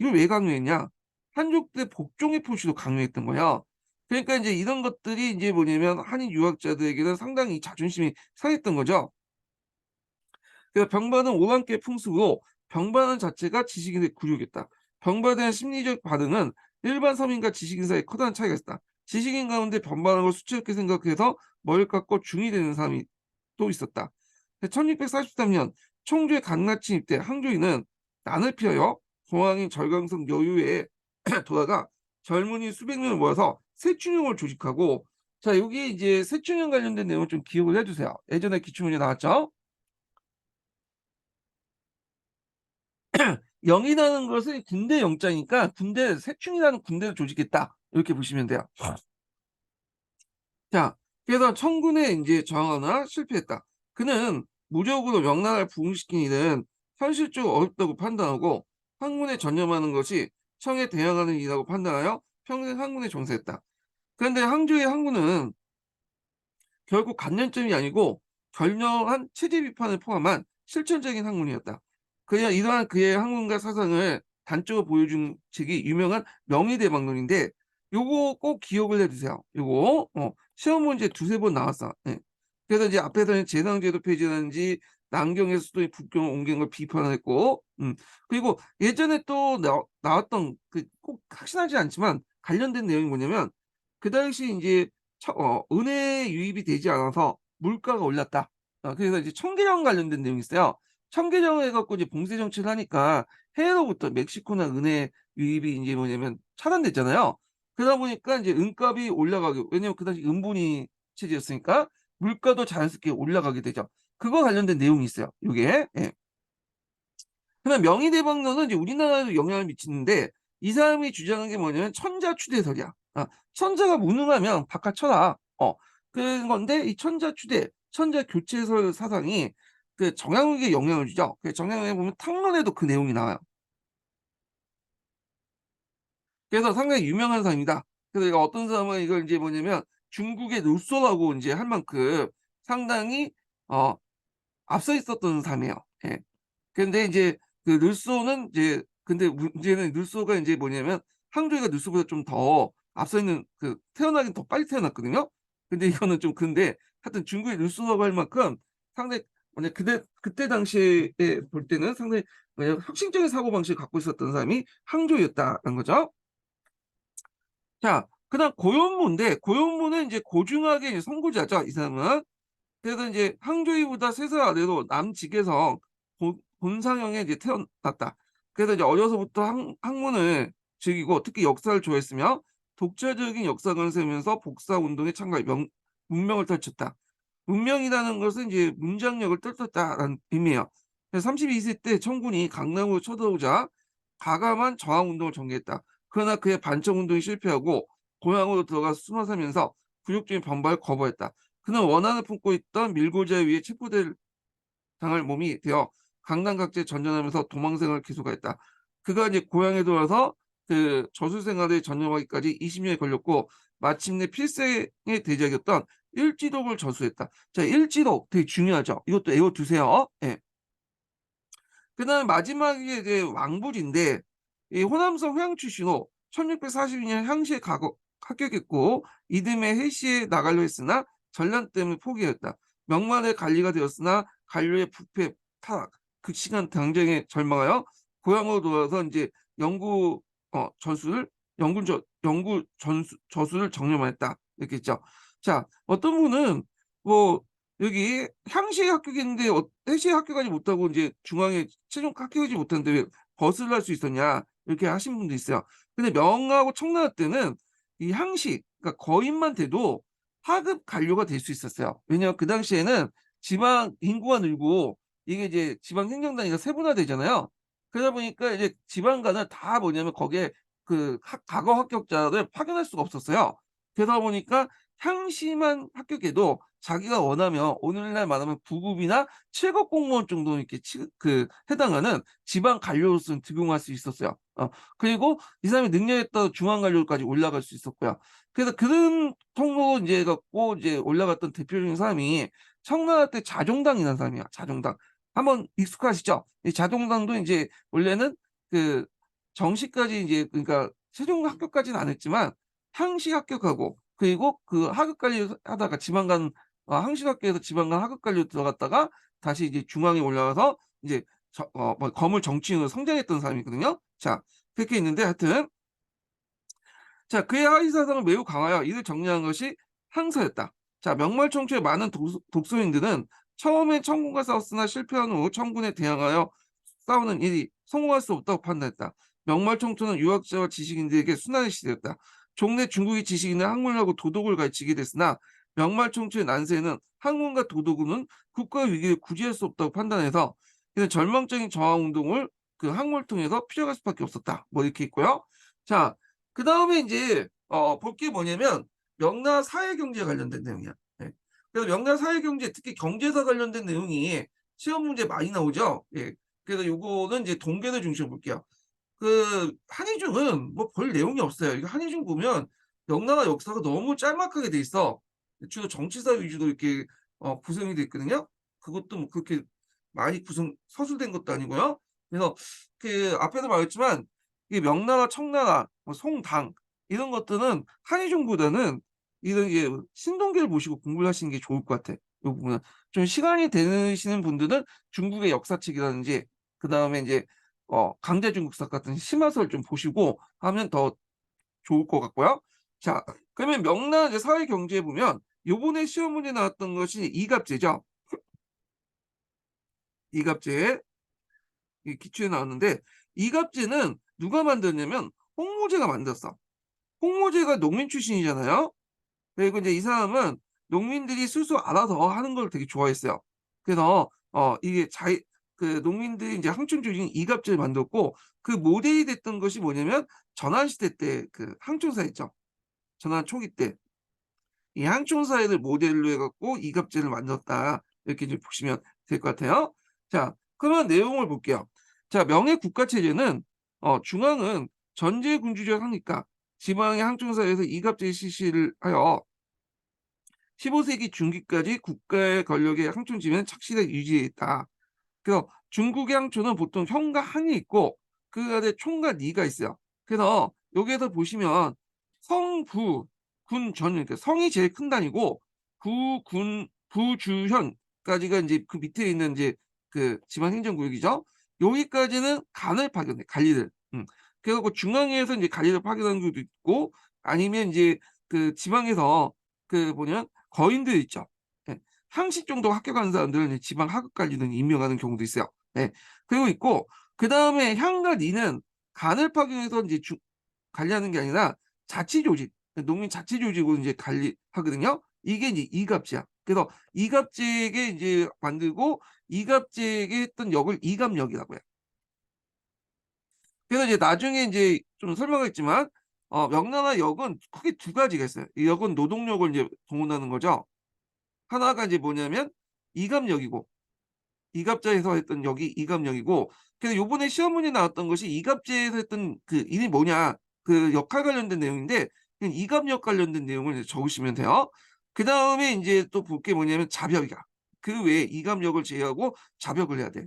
이걸 왜 강요했냐? 한족대 복종의 표시로 강요했던 거야. 그러니까 이제 이런 것들이 이제 뭐냐면 한인 유학자들에게는 상당히 자존심이 상했던 거죠. 그래서 병반은 오랑캐 풍습으로 병반은 자체가 지식인의 굴욕이었다. 병반에 대한 심리적 반응은 일반 서민과 지식인 사이에 커다란 차이가 있다. 지식인 가운데 변반한 걸 수치스럽게 생각해서 머리를 깎고 중이 되는 사람이 또 있었다. 1643년 청주의 강나치 입대 항조인은 난을 피하여 공항인 절강성 여유에 돌아가 젊은이 수백 명을 모아서 새춘용을 조직하고 자 여기 이제 새춘용 관련된 내용을 좀 기억을 해주세요. 예전에 기출문제 나왔죠. 영이라는 것은 군대 영자니까 새충이라는 군대를 조직했다. 이렇게 보시면 돼요. 자, 그래서 청군에 이제 저항하나 실패했다. 그는 무적으로 명나라를 부흥시킨 일은 현실적으로 어렵다고 판단하고 학문에 전념하는 것이 청에 대항하는 일이라고 판단하여 평생 학문에 종사했다. 그런데 항저우의 학문은 결국 관념점이 아니고 결렬한 체제 비판을 포함한 실천적인 학문이었다. 그냥 이러한 그의 학문과 사상을 단적으로 보여준 책이 유명한 명의대방론인데 요거 꼭 기억을 해두세요. 요거 시험 문제 두세 번 나왔어. 예. 그래서 이제 앞에서는 재상제도 폐지라든지 남경의 수도의 북경을 옮긴 걸 비판했고, 그리고 예전에 또 나왔던 그 꼭 확신하지 않지만 관련된 내용이 뭐냐면 그 당시 이제 은혜 유입이 되지 않아서 물가가 올랐다. 그래서 이제 청계령 관련된 내용이 있어요. 청계령 해갖고 이제 봉쇄 정책을 하니까 해외로부터 멕시코나 은혜 유입이 이제 뭐냐면 차단됐잖아요. 그러다 보니까 이제 은값이 올라가게, 왜냐면 그 당시 은분위 체제였으니까 물가도 자연스럽게 올라가게 되죠. 그거 관련된 내용이 있어요. 요게. 예. 그다음 명의대방론은 이제 우리나라에도 영향을 미치는데 이 사람이 주장한 게 뭐냐면 천자추대설이야. 천자가 무능하면 바깥 쳐라. 그런 건데 이 천자추대, 천자교체설 사상이 그 정약용에게 영향을 주죠. 그 정약용에 보면 탕론에도 그 내용이 나와요. 그래서 상당히 유명한 사람이다. 그래서 이거 어떤 사람은 이걸 이제 뭐냐면 중국의 루소라고 이제 할 만큼 상당히 어, 앞서 있었던 사람이에요. 예. 근데 이제 그 늘소는 이제 근데 문제는 늘소가 이제 뭐냐면 항저우가 늘소보다 좀 더 앞서 있는 그 태어나긴 더 빨리 태어났거든요. 근데 이거는 좀 근데 하여튼 중국의 늘소라고 할 만큼 상당히 뭐냐 그때 당시에 볼 때는 상당히 뭐냐 혁신적인 사고 방식을 갖고 있었던 사람이 항저우였다는 거죠. 자, 그다음 고연무인데 고연무는 이제 고중하게 이제 선구자죠. 이 사람은. 그래서 이제 항저우보다 3살 아래로 남직에서 본상형에 이제 태어났다. 그래서 이제 어려서부터 학문을 즐기고 특히 역사를 좋아했으며 독자적인 역사관을 세우면서 복사 운동에 참가해 문명을 떨쳤다. 문명이라는 것은 이제 문장력을 떨쳤다라는 의미예요. 그래서 32세 때 청군이 강남으로 쳐들어오자 과감한 저항 운동을 전개했다. 그러나 그의 반청 운동이 실패하고 고향으로 들어가 숨어 살면서 굴욕적인 반발을 거부했다. 그는 원한을 품고 있던 밀고자 위에 체포될 당할 몸이 되어 강남 각지에 전전하면서 도망생활을 계속하였다. 그가 이제 고향에 돌아서 그 저술 생활에 전념하기까지 20년이 걸렸고 마침내 필생의 대작이었던 일지독을 저술했다. 자, 일지독 되게 중요하죠. 이것도 외워두세요. 예. 그다음에 마지막에 이제 왕불인데 이 호남성 회양 출신으로 1642년 향시에 합격했고 이듬해 해시에 나가려 했으나 전란 때문에 포기했다. 명만의 관리가 되었으나 관료의 부패, 타락, 극심한 당정에 절망하여 고향으로 돌아와서 이제 연구 전수를 연구 저수를 정념했다. 이렇게 했죠. 자, 어떤 분은 뭐 여기 향시에 합격했는데 해시에 합격하지 못하고 이제 중앙에 최종 합격하지 못했는데 왜 거슬러 할 수 있었냐 이렇게 하신 분도 있어요. 근데 명하고 청나라 때는 이 향시 그러니까 거인만 돼도 하급 관료가 될 수 있었어요. 왜냐하면 그 당시에는 지방 인구가 늘고 이게 이제 지방 행정단위가 세분화되잖아요. 그러다 보니까 이제 지방간을 다 뭐냐면 거기에 그 과거 합격자를 파견할 수가 없었어요. 그러다 보니까 향시만 합격해도 자기가 원하면 오늘날 말하면 부급이나 7급 공무원 정도 이렇게 해당하는 지방 관료로서는 등용할 수 있었어요. 그리고 이 사람이 능력에 따라 중앙 관료까지 올라갈 수 있었고요. 그래서 그런 통로 이제 갖고 이제 올라갔던 대표적인 사람이 청나라 때 자종당이라는 사람이야. 자종당. 한번 익숙하시죠? 이 자종당도 이제 원래는 그 정시까지 이제 그러니까 최종 합격까지는 안 했지만 향시 합격하고 그리고 그 하급 관리 하다가 지방간 항시학교에서 지방간 하급 관리로 들어갔다가 다시 이제 중앙에 올라가서 이제 뭐 거물 정치인으로 성장했던 사람이거든요. 자, 그렇게 있는데 하여튼 자, 그의 하위 사상은 매우 강하여 이를 정리한 것이 항서였다. 자, 명말청초의 많은 독서인들은 처음엔 청군과 싸웠으나 실패한 후 청군에 대항하여 싸우는 일이 성공할 수 없다고 판단했다. 명말청초는 유학자와 지식인들에게 순환의 시대였다. 종래 중국의 지식인은 학문하고 도덕을 가르치게 됐으나 명말청초의 난세는 학문과 도덕은 국가 위기를 구제할 수 없다고 판단해서 이는 절망적인 저항운동을 그 학문을 통해서 피력할 수밖에 없었다. 뭐 이렇게 있고요. 자, 그 다음에 이제 볼 게 뭐냐면 명나 사회경제 관련된 내용이야. 네. 그래서 명나 사회경제 특히 경제사 관련된 내용이 시험 문제 많이 나오죠. 예. 그래서 요거는 이제 동계를 중심으로 볼게요. 그 한의중은 뭐 별 내용이 없어요. 이거 한의중 보면 명나라 역사가 너무 짤막하게 돼 있어. 주로 정치사 위주로 이렇게 구성이 돼 있거든요. 그것도 뭐 그렇게 많이 서술된 것도 아니고요. 그래서 그 앞에도 말했지만 이 명나라, 청나라, 뭐 송당 이런 것들은 한의중보다는 이런 게 신동계를 보시고 공부를 하시는 게 좋을 것 같아. 이 부분은 좀 시간이 되시는 분들은 중국의 역사책이라든지 그 다음에 이제 강제중국사 같은 심화서를 좀 보시고 하면 더 좋을 것 같고요. 자, 그러면 명나라 이제 사회 경제에 보면 요번에 시험 문제 나왔던 것이 이갑제죠. 이갑제 이 기출에 나왔는데 이갑제는 누가 만들었냐면 홍모제가 만들었어. 홍모제가 농민 출신이잖아요. 그리고 이제 이 사람은 농민들이 스스로 알아서 하는 걸 되게 좋아했어요. 그래서 이게 그 농민들이 이제 항촌 조직 이갑제를 만들었고 그 모델이 됐던 것이 뭐냐면 전환시대 때 그 항촌사 있죠. 전환 초기 때 이 항촌사회를 모델로 해갖고 이갑제를 만들었다. 이렇게 이제 보시면 될 것 같아요. 자, 그런 내용을 볼게요. 자, 명예 국가체제는 중앙은 전제군주제를 하니까 지방의 항촌사회에서 이갑제 실시를 하여 15세기 중기까지 국가의 권력의 항촌 지배는 착실하게 유지했다. 그래서 중국의 항촌은 보통 형과 항이 있고 그 아래 총과 리가 있어요. 그래서 여기에서 보시면 성, 부, 군, 전 이렇게 성이 제일 큰 단위고 부, 군, 부, 주, 현까지가 이제 그 밑에 있는 이제 그 지방행정구역이죠. 여기까지는 간을 파견해 관리를. 그래갖고 중앙에서 이제 관리를 파견하는 것도 있고 아니면 이제 그 지방에서 그 뭐냐 거인들 있죠. 예. 상식 정도 합격하는 사람들은 이제 지방 하급 관리는 임명하는 경우도 있어요. 네. 그리고 있고 그다음에 향과 리는 간을 파견해서 이제 관리하는 게 아니라 자치 조직, 농민 자치 조직으로 이제 관리하거든요. 이게 이제 이갑제야. 그래서 이갑제에게 이제 만들고 이갑제에게 했던 역을 이갑역이라고 해요. 그래서 이제 나중에 이제 좀 설명했지만 명나라 역은 크게 두 가지가 있어요. 이 역은 노동력을 이제 동원하는 거죠. 하나가 이제 뭐냐면 이갑역이고 이갑자에서 했던 역이 이갑역이고 그래서 요번에 시험 문제 나왔던 것이 이갑제에서 했던 그 일이 뭐냐 그 역할 관련된 내용인데 그냥 이갑역 관련된 내용을 이제 적으시면 돼요. 그 다음에 이제 또 볼 게 뭐냐면 자벽이야. 그 외에 이갑역을 제외하고 자벽을 해야 돼.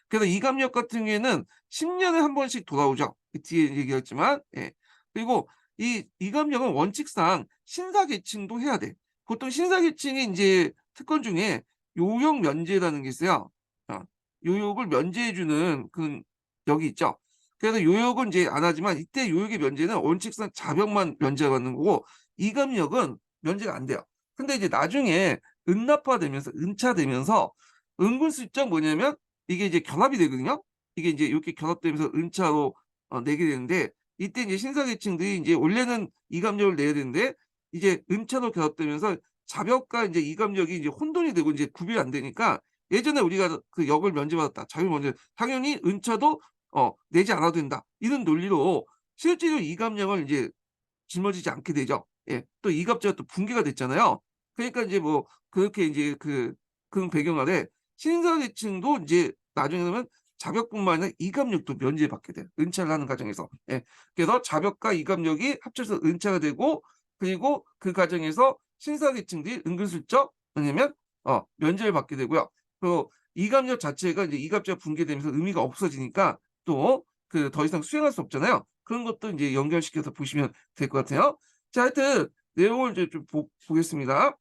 그래서 이갑역 같은 경우에는 10년에 한 번씩 돌아오죠. 그 뒤에 얘기했지만 예. 그리고 이 이갑역은 원칙상 신사계층도 해야 돼. 보통 신사계층이 이제 특권 중에 요역 면제라는 게 있어요. 어, 요역을 면제해주는 그 역이 있죠. 그래서 요역은 이제 안 하지만 이때 요역의 면제는 원칙상 자벽만 면제받는 거고 이감역은 면제가 안 돼요. 근데 이제 나중에 은납화되면서 은차되면서 은근슬쩍 뭐냐면 이게 이제 결합이 되거든요. 이게 이제 이렇게 결합되면서 은차로 내게 되는데 이때 이제 신사계층들이 이제 원래는 이감역을 내야 되는데 이제 은차로 결합되면서 자벽과 이제 이감역이 이제 혼돈이 되고 이제 구별이 안 되니까 예전에 우리가 그 역을 면제받았다. 자격 면제. 당연히 은차도 내지 않아도 된다. 이런 논리로 실제로 이감령을 이제 짊어지지 않게 되죠. 예. 또 이갑제가 또 붕괴가 됐잖아요. 그러니까 이제 뭐 그렇게 이제 그런 배경 아래 신사계층도 이제 나중에 되면 자벽뿐만 아니라 이감력도 면제받게 돼요. 은차를 하는 과정에서. 예. 그래서 자벽과 이감력이 합쳐서 은차가 되고 그리고 그 과정에서 신사계층들이 은근슬쩍 뭐냐면 면제를 받게 되고요. 또 이감력 자체가 이제 이갑제가 붕괴되면서 의미가 없어지니까 또 그 더 이상 수행할 수 없잖아요. 그런 것도 이제 연결시켜서 보시면 될 것 같아요. 자, 하여튼 내용을 이제 좀 보겠습니다.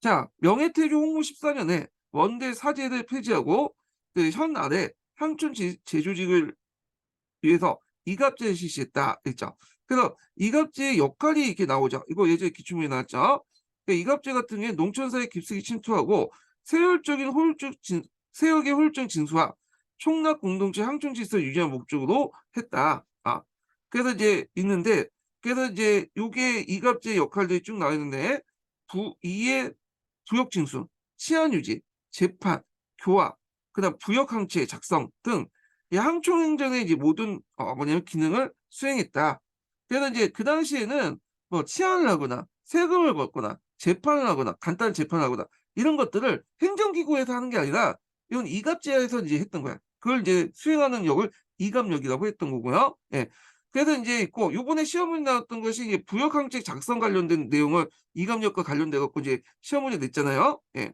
자, 명예태조 홍무 14년에 원대 사제를 폐지하고 그 현 아래 향촌 제조직을 위해서 이갑제를 실시했다 했죠. 그래서 이갑제의 역할이 이렇게 나오죠. 이거 예전에 기출문제 나왔죠. 그러니까 이갑제 같은 경우에 농촌사에 깊숙이 침투하고 세역의 효율적 진수와 총락 공동체 항촌 질서를 유지하는 목적으로 했다. 그래서 이제 있는데 그래서 이제 요게 이갑제의 역할들이 쭉 나와 있는데 이에 부역 징수, 치안 유지, 재판, 교화, 그다음 부역 항체 작성 등 이 항촌 행정의 이제 모든 뭐냐면 기능을 수행했다. 그래서 이제 그 당시에는 뭐 치안을 하거나 세금을 걷거나 재판을 하거나 간단한 재판을 하거나 이런 것들을 행정기구에서 하는 게 아니라 이건 이갑제에서 이제 했던 거야. 그걸 이제 수행하는 역을 이갑역이라고 했던 거고요. 예. 그래서 인제 있고 요번에 시험문제 나왔던 것이 이제 부역항책 작성 관련된 내용을 이갑역과 관련돼 갖고 이제 시험문제 냈잖아요. 예.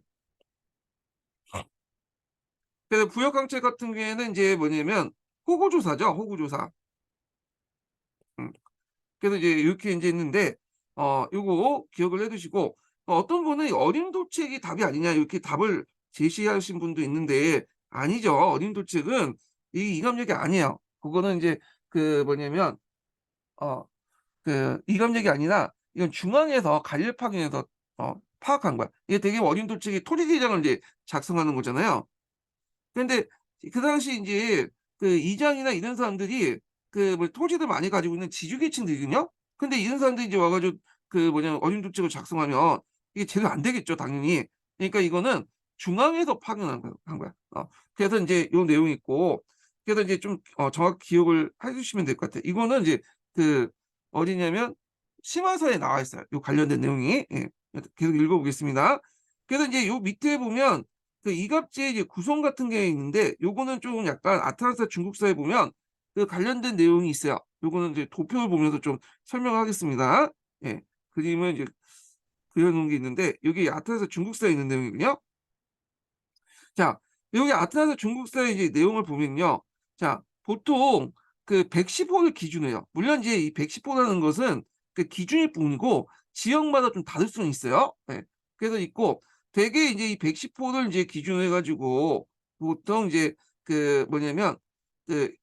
그래서 부역항책 같은 경우에는 인제 뭐냐면 호구조사죠, 호구조사. 음. 그래서 이제 이렇게 인제 있는데 요거 기억을 해 두시고 어떤 분은 어림도책이 답이 아니냐 이렇게 답을 제시하신 분도 있는데 아니죠. 어림도책은 이 이감력이 아니에요. 그거는 인제 그 뭐냐면 어 그 이감력이 아니라 이건 중앙에서 간접확인해서 파악한 거야. 이게 되게 어림도책이 토지대장을 이제 작성하는 거잖아요. 근데 그 당시 인제 그 이장이나 이런 사람들이 그 뭐 토지를 많이 가지고 있는 지주계층들이거든요. 근데 이런 사람들이 이제 와 가지고 그 뭐냐 어림도책을 작성하면 이게 제대로 안 되겠죠 당연히. 그러니까 이거는 중앙에서 파견한 거야 한 거야. 그래서 인제 요 내용이 있고 그래서 이제 좀 정확히 기억을 해 주시면 될 것 같아요. 이거는 이제 그 어디냐면 심화서에 나와 있어요 요 관련된 내용이. 예. 계속 읽어 보겠습니다. 그래서 인제 요 밑에 보면 그 이갑제의 이제 구성 같은 게 있는데 요거는 좀 약간 아틀란타 중국사에 보면 그 관련된 내용이 있어요. 요거는 이제 도표를 보면서 좀 설명하겠습니다. 예. 그림을 이제 그려 놓은 게 있는데 여기 아틀란타 중국사에 있는 내용이거든요. 자, 여기 아틀란타 중국사의 이제 내용을 보면요. 자, 보통 그 110호를 기준으로 해요. 물론 이제 이 110호라는 것은 그 기준일 뿐이고 지역마다 좀 다를 수는 있어요. 예. 그래서 있고 되게 이제 이 110호를 이제 기준으로 해 가지고 보통 이제 그 뭐냐면 그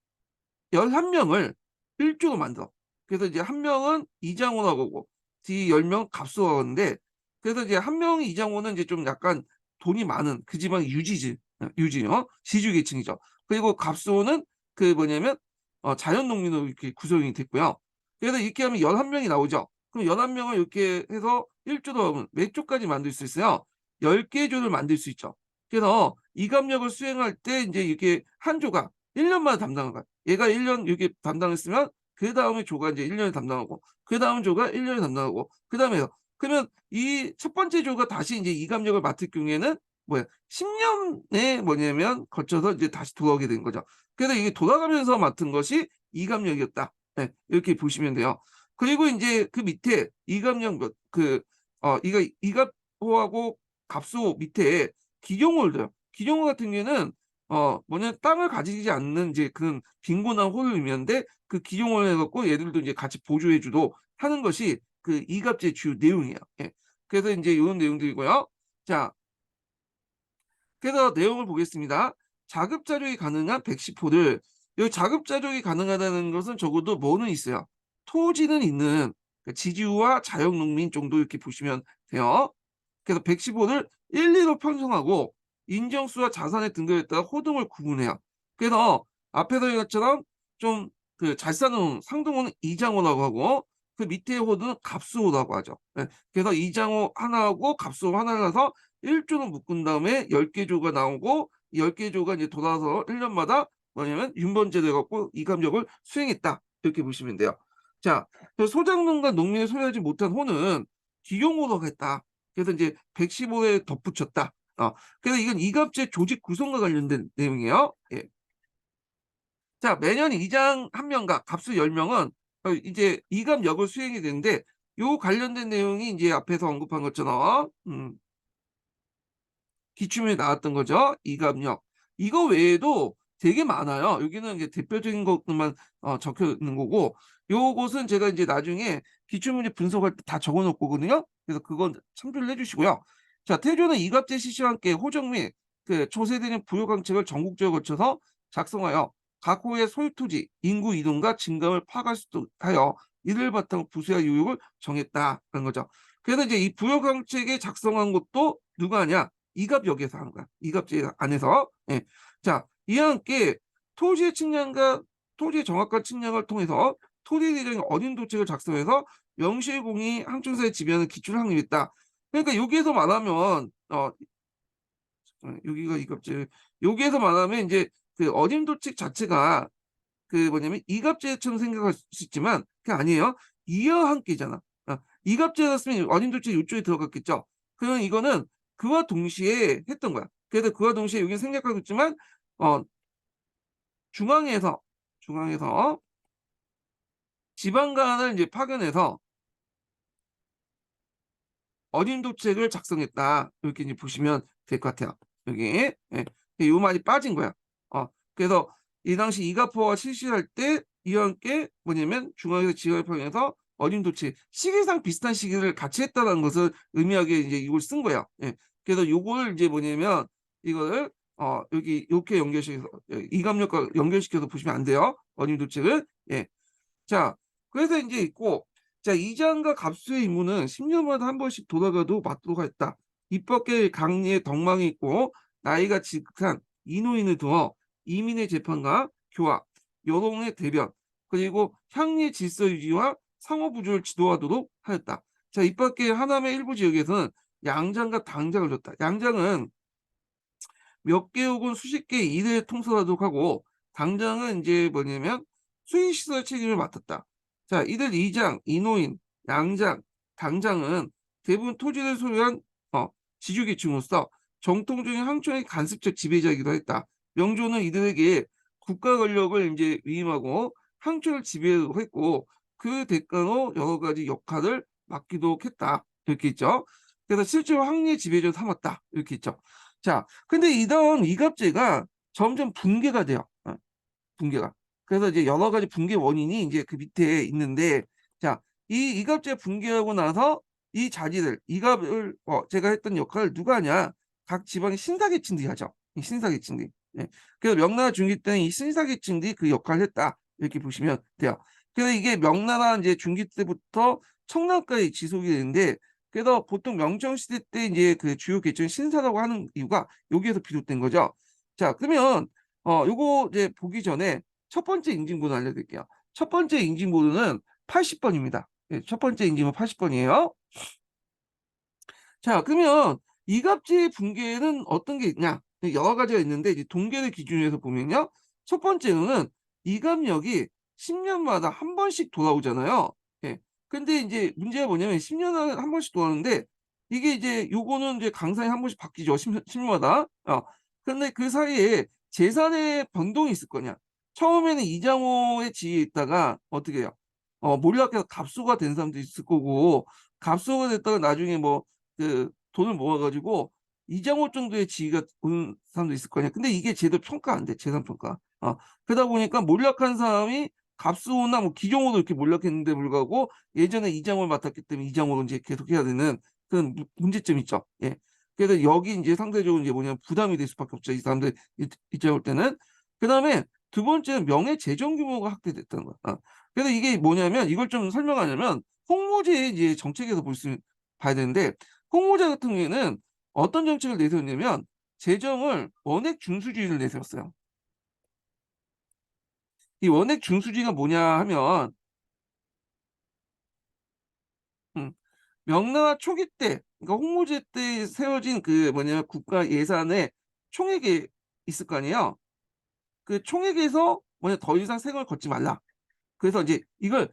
11명을 1 조로 만들어. 그래서 이제 한 명은 이장호라고 하고 뒤 10명 갑수라고 하는데 그래서 이제 한 명이 이장호는 이제 좀 약간 돈이 많은 그 집안의 유지 지주 계층이죠. 그리고 갑수호는 그 뭐냐면 자연농민으로 이렇게 구성이 됐고요. 그래서 이렇게 하면 11명이 나오죠. 그럼 11명을 이렇게 해서 1 조로 하면 몇 조까지 만들 수 있어요? 10개 조를 만들 수 있죠. 그래서 이감력을 수행할 때 인제 이렇게 한 조가 1 년마다 담당한 거야. 얘가 1년 이렇게 담당했으면 그다음에 조가 인제 1 년에 담당하고 그다음 조가 1 년에 담당하고 그다음에요. 그러면 이 첫 번째 조가 다시 인제 이감력을 맡을 경우에는 뭐야 10 년에 뭐냐면 거쳐서 이제 다시 돌아오게 된 거죠. 그래서 이게 돌아가면서 맡은 것이 이감력이었다. 예. 이렇게 보시면 돼요. 그리고 인제 그 밑에 이감력 몇 그 이거 이갑호하고 갑수호 밑에 기경호를 둬요. 기경호 같은 경우에는 뭐냐 땅을 가지지 않는 이제 그런 빈곤한 호를 의미하는데 그 기용을 해 갖고 얘들도 이제 같이 보조해 주도록 하는 것이 그 이갑제의 주요 내용이에요. 예. 그래서 인제 요런 내용들이고요. 자, 그래서 내용을 보겠습니다. 자급 자족이 가능한 110 호를 여기 자급 자족이 가능하다는 것은 적어도 뭐는 있어요. 토지는 있는 그 지주와 자영농민 정도 이렇게 보시면 돼요. 그래서 110 호를 일리로 편성하고 인정수와 자산의 등급에 따라 호등을 구분해요. 그래서 앞에서 얘기한 것처럼 좀 그 잘 사는 상등호는 이장호라고 하고 그 밑에 호는 갑수호라고 하죠. 예. 그래서 이장호 하나하고 갑수호 하나를 해서 1 조로 묶은 다음에 10개 조가 나오고 이 10개 조가 이제 돌아서 1 년마다 뭐냐면 윤번제로 해 갖고 이감력을 수행했다. 이렇게 보시면 돼요. 자, 그 소작농과 농민이 소유하지 못한 호는 기용호라고 했다. 그래서 인제 115에 덧붙였다. 그래서 이건 이갑제 조직 구성과 관련된 내용이에요. 예. 자, 매년 이장 1 명과 갑수 10 명은 이제 이갑역을 수행이 되는데 요 관련된 내용이 인제 앞에서 언급한 것처럼 기출문제 나왔던 거죠. 이갑역. 이거 외에도 되게 많아요. 여기는 이제 대표적인 것들만 적혀 있는 거고 요것은 제가 인제 나중에 기출문제 분석할 때 다 적어 놓을 거거든요. 그래서 그건 참조를 해 주시고요. 자, 태조는 이갑제 실시와 함께 호적 및 그 초세대는 부여강책을 전국적으로 거쳐서 작성하여 각 호의 소유 토지, 인구 이동과 증감을 파악할 수 있도록 하여 이를 바탕으로 부수와 요역을 정했다라는 거죠. 그래서 이제 이 부여강책에 작성한 것도 누가 하냐? 이갑역에서 한 거야. 이갑제 안에서. 예. 자, 이와 함께 토지의 측량과 토지의 정확한 측량을 통해서 토지 대장의 어린 도책을 작성해서 명실공히 항청사에 지배하는 기출을 확립했다. 그러니까 여기에서 말하면 여기가 이갑제 여기에서 말하면 인제 그 어린 도책 자체가 그 뭐냐면 이갑제처럼 생각할 수 있지만 그게 아니에요. 이와 함께잖아. 이갑제였으면 어린 도책이 요쪽에 들어갔겠죠. 그러면 이거는 그와 동시에 했던 거야. 그래서 그와 동시에 여기 생략하고 있지만 어 중앙에서 지방간을 이제 파견해서 어림도책을 작성했다. 이렇게 이제 보시면 될 것 같아요. 여기 요 말이 빠진 거야. 그래서 이 당시 이가포가 실시할 때 이와 함께 뭐냐면 중앙에서 지방을 파견해서 어림도책 시기상 비슷한 시기를 같이 했다는 것을 의미하게 이제 이걸 쓴 거야. 그래서 요거를 이제 뭐냐면 이거를 여기 이렇게 연결시켜서 이감력과 연결시켜서 보시면 안 돼요. 어림도책을. 자, 그래서 이제 있고, 자, 이장과 갑수의 임무는 10년마다 한 번씩 돌아가도 맞도록 하였다. 입법계 강리의 덕망이 있고, 나이가 지극한 이노인을 두어 이민의 재판과 교화, 여론의 대변, 그리고 향리의 질서 유지와 상호부조를 지도하도록 하였다. 자, 입법계 하남의 일부 지역에서는 양장과 당장을 줬다. 양장은 몇 개 혹은 수십 개의 일을 통솔하도록 하고, 당장은 이제 뭐냐면 수의시설 책임을 맡았다. 자, 이들 이장, 이노인, 양장, 당장은 대부분 토지를 소유한 지주계층으로서 정통적인 황촌의 간섭적 지배자이기도 했다. 명조는 이들에게 국가 권력을 이제 위임하고 황촌을 지배했고 그 대가로 여러 가지 역할을 맡기도 했다. 이렇게 있죠. 그래서 실제로 황리의 지배자로 삼았다. 이렇게 있죠. 자, 근데 이런 이갑제가 점점 붕괴가 돼요. 붕괴가. 그래서 이제 여러 가지 붕괴 원인이 이제 그 밑에 있는데, 자, 이 이갑제 붕괴하고 나서 이 자리들, 이갑을, 제가 했던 역할을 누가 하냐? 각 지방의 신사계층들이 하죠. 이 신사계층들이. 그래서 명나라 중기 때는 이 신사계층들이 그 역할을 했다. 이렇게 보시면 돼요. 그래서 이게 명나라 이제 중기 때부터 청나라까지 지속이 되는데, 그래서 보통 명정시대 때 이제 그 주요 계층 신사라고 하는 이유가 여기에서 비롯된 거죠. 자, 그러면 요거 이제 보기 전에 첫 번째 인증번호 알려드릴게요. 첫 번째 인증번호는 80번입니다. 첫 번째 인증번호 80번이에요. 자, 그러면 이갑제의 붕괴는 어떤 게 있냐? 여러 가지가 있는데 이제 동계를 기준으로 해서 보면요. 첫 번째로는 이갑력이 10년마다 한 번씩 돌아오잖아요. 근데 이제 문제가 뭐냐면 10년에 한 번씩 돌아오는데 이게 이제 요거는 이제 강산이 한 번씩 바뀌죠. 10년마다. 근데 그 사이에 재산의 변동이 있을 거냐? 처음에는 이장호의 지위에 있다가 어떻게 해요? 몰락해서 갑수가 된 사람도 있을 거고 갑수가 됐다가 나중에 뭐 그 돈을 모아가지고 이장호 정도의 지위가 오는 사람도 있을 거냐. 근데 이게 제대로 평가 안 돼. 재산 평가. 그러다 보니까 몰락한 사람이 갑수나 뭐 기종으로 이렇게 몰락했는데 불구하고 예전에 이장호를 맡았기 때문에 이장호로 이제 계속 해야 되는 그런 문제점이 있죠. 그래서 여기 이제 상대적으로 이제 뭐냐면 부담이 될 수밖에 없죠. 이 사람들 입장에 올 때는. 그 다음에 두 번째는 명예 재정 규모가 확대됐다는 거야. 그래서 이게 뭐냐면 이걸 좀 설명하려면 홍모제의 이제 정책에서 봐야 되는데 홍모제 같은 경우에는 어떤 정책을 내세웠냐면 재정을 원액 중수주의를 내세웠어요. 이 원액 중수주의가 뭐냐 하면 명나라 초기 때 그러니까 홍모제 때 세워진 그 뭐냐면 국가 예산의 총액이 있을 거 아니에요. 그 총액에서 뭐냐 더 이상 세금을 걷지 말라. 그래서 이제 이걸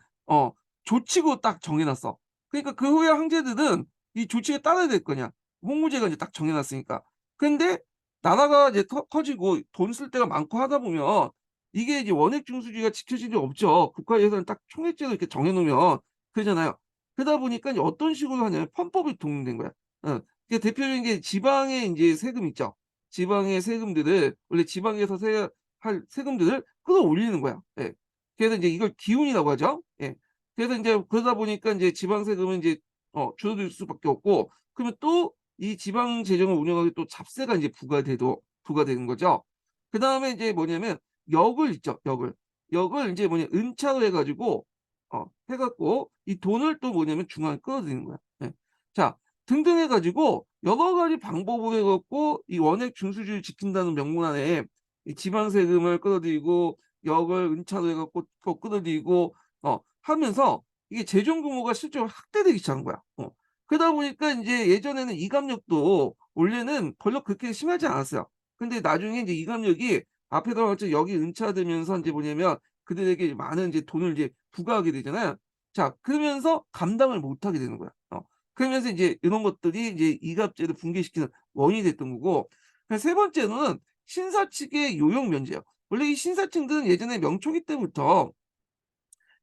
조치고 딱 정해놨어. 그러니까 그 후에 황제들은 이 조치에 따라야 될 거냐. 홍무제가 이제 딱 정해놨으니까. 근데 나라가 이제 커지고 돈 쓸 데가 많고 하다 보면 이게 이제 원액 중수주의가 지켜진 적 없죠. 국가 예산을 딱 총액제로 이렇게 정해놓으면 그러잖아요. 그러다 보니까 이제 어떤 식으로 하냐면 편법이 동원된 거야. 이게 대표적인 게 지방의 이제 세금 있죠. 지방의 세금들을 원래 지방에서 할 세금들을 끌어올리는 거야. 그래서 이제 이걸 기운이라고 하죠. 그래서 이제 그러다 보니까 이제 지방세금은 이제 줄어들 수밖에 없고 그러면 또 이 지방 재정을 운영하기 또 잡세가 이제 부과되는 거죠. 그 다음에 이제 뭐냐면 역을 있죠. 역을 이제 뭐냐 은차로 해가지고 해갖고 이 돈을 또 뭐냐면 중앙에 끌어들이는 거야. 자 등등 해가지고 여러 가지 방법을 해갖고 이 원액 중수주의 지킨다는 명분 안에 이 지방세금을 끌어들이고 역을 은차로 해갖고 또 끌어들이고 하면서 이게 재정 규모가 실제로 확대되기 시작한 거야. 그러다 보니까 이제 예전에는 이감력도 원래는 별로 그렇게 심하지 않았어요. 근데 나중에 이제 이감력이 앞에서 말했죠. 여기 은차되면서 이제 뭐냐면 그들에게 많은 이제 돈을 이제 부과하게 되잖아요. 자, 그러면서 감당을 못하게 되는 거야. 그러면서 이제 이런 것들이 이제 이갑제를 붕괴시키는 원인이 됐던 거고, 세 번째로는 신사측의 요역 면제예요. 원래 이 신사층들은 예전에 명초기 때부터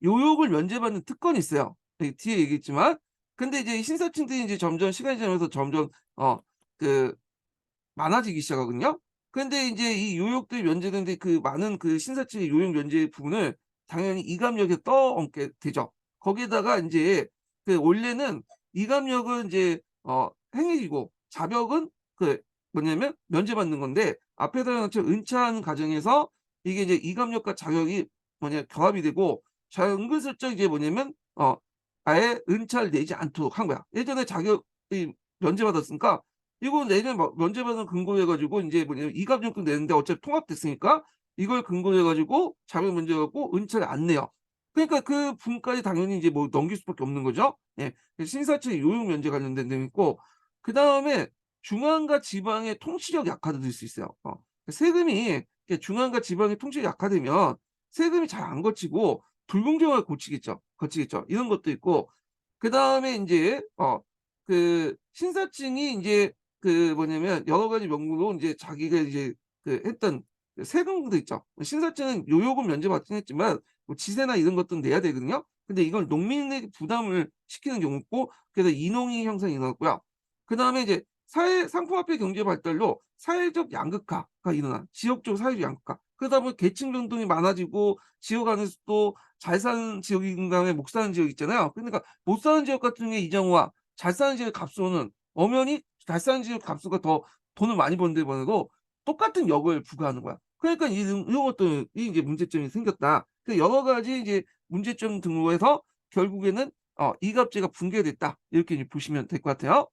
요역을 면제받는 특권이 있어요. 뒤에 얘기했지만. 근데 이제 이 신사층들이 이제 점점 시간이 지나면서 점점 그 많아지기 시작하거든요. 근데 인제 이 요역들이 면제되는데 그 많은 그 신사측의 요역 면제 부분을 당연히 이감역에 떠얹게 되죠. 거기에다가 인제 그 원래는 이감역은 인제 행위이고 자벽은 그 뭐냐면 면제받는 건데, 앞에서 말한 것처럼 은차하는 과정에서 이게 이제 이감역과 자격이 결합이 되고, 은근슬쩍 이제 아예 은차를 내지 않도록 한 거야. 예전에 자격이 면제받았으니까 이거 내년 면제받은 근거로 해 가지고 인제 이감정권 내는데 어차피 통합됐으니까 이걸 근거로 해 가지고 자격 면제 갖고 은차를 안 내요. 그러니까 그 부분까지 당연히 이제 넘길 수밖에 없는 거죠. 예. 신사측 요역 면제 관련된 내용이 있고, 그다음에 중앙과 지방의 통치력이 약화될 수 있어요. 세금이 이게 중앙과 지방의 통치력이 약화되면 세금이 잘 안 거치고 불공정하게 거치겠죠. 이런 것도 있고, 그다음에 인제 신사층이 인제 여러 가지 명목으로 인제 자기가 이제 했던 세금도 있죠. 신사층은 요역은 면제받긴 했지만 지세나 이런 것들은 내야 되거든요. 근데 이걸 농민에게 부담을 시키는 경우 있고, 그래서 인농이 형성이 일어났고요. 그다음에 이제 상품화폐 경제 발달로 사회적 양극화가 일어나 지역적 사회적 양극화. 그러다 보면 계층 변동이 많아지고 지역 안에서도 잘 사는 지역인 다음에 못 사는 지역 있잖아요. 그러니까 못 사는 지역 같은 경우에 이정후와 잘 사는 지역 갑수는 엄연히 잘 사는 지역 갑수가 더 돈을 많이 버는 데 보내도 똑같은 역을 부과하는 거야. 그러니까 이런 것들이 이제 문제점이 생겼다. 여러 가지 이제 문제점 등으로 해서 결국에는 이갑제가 붕괴됐다. 이렇게 이제 보시면 될 것 같아요.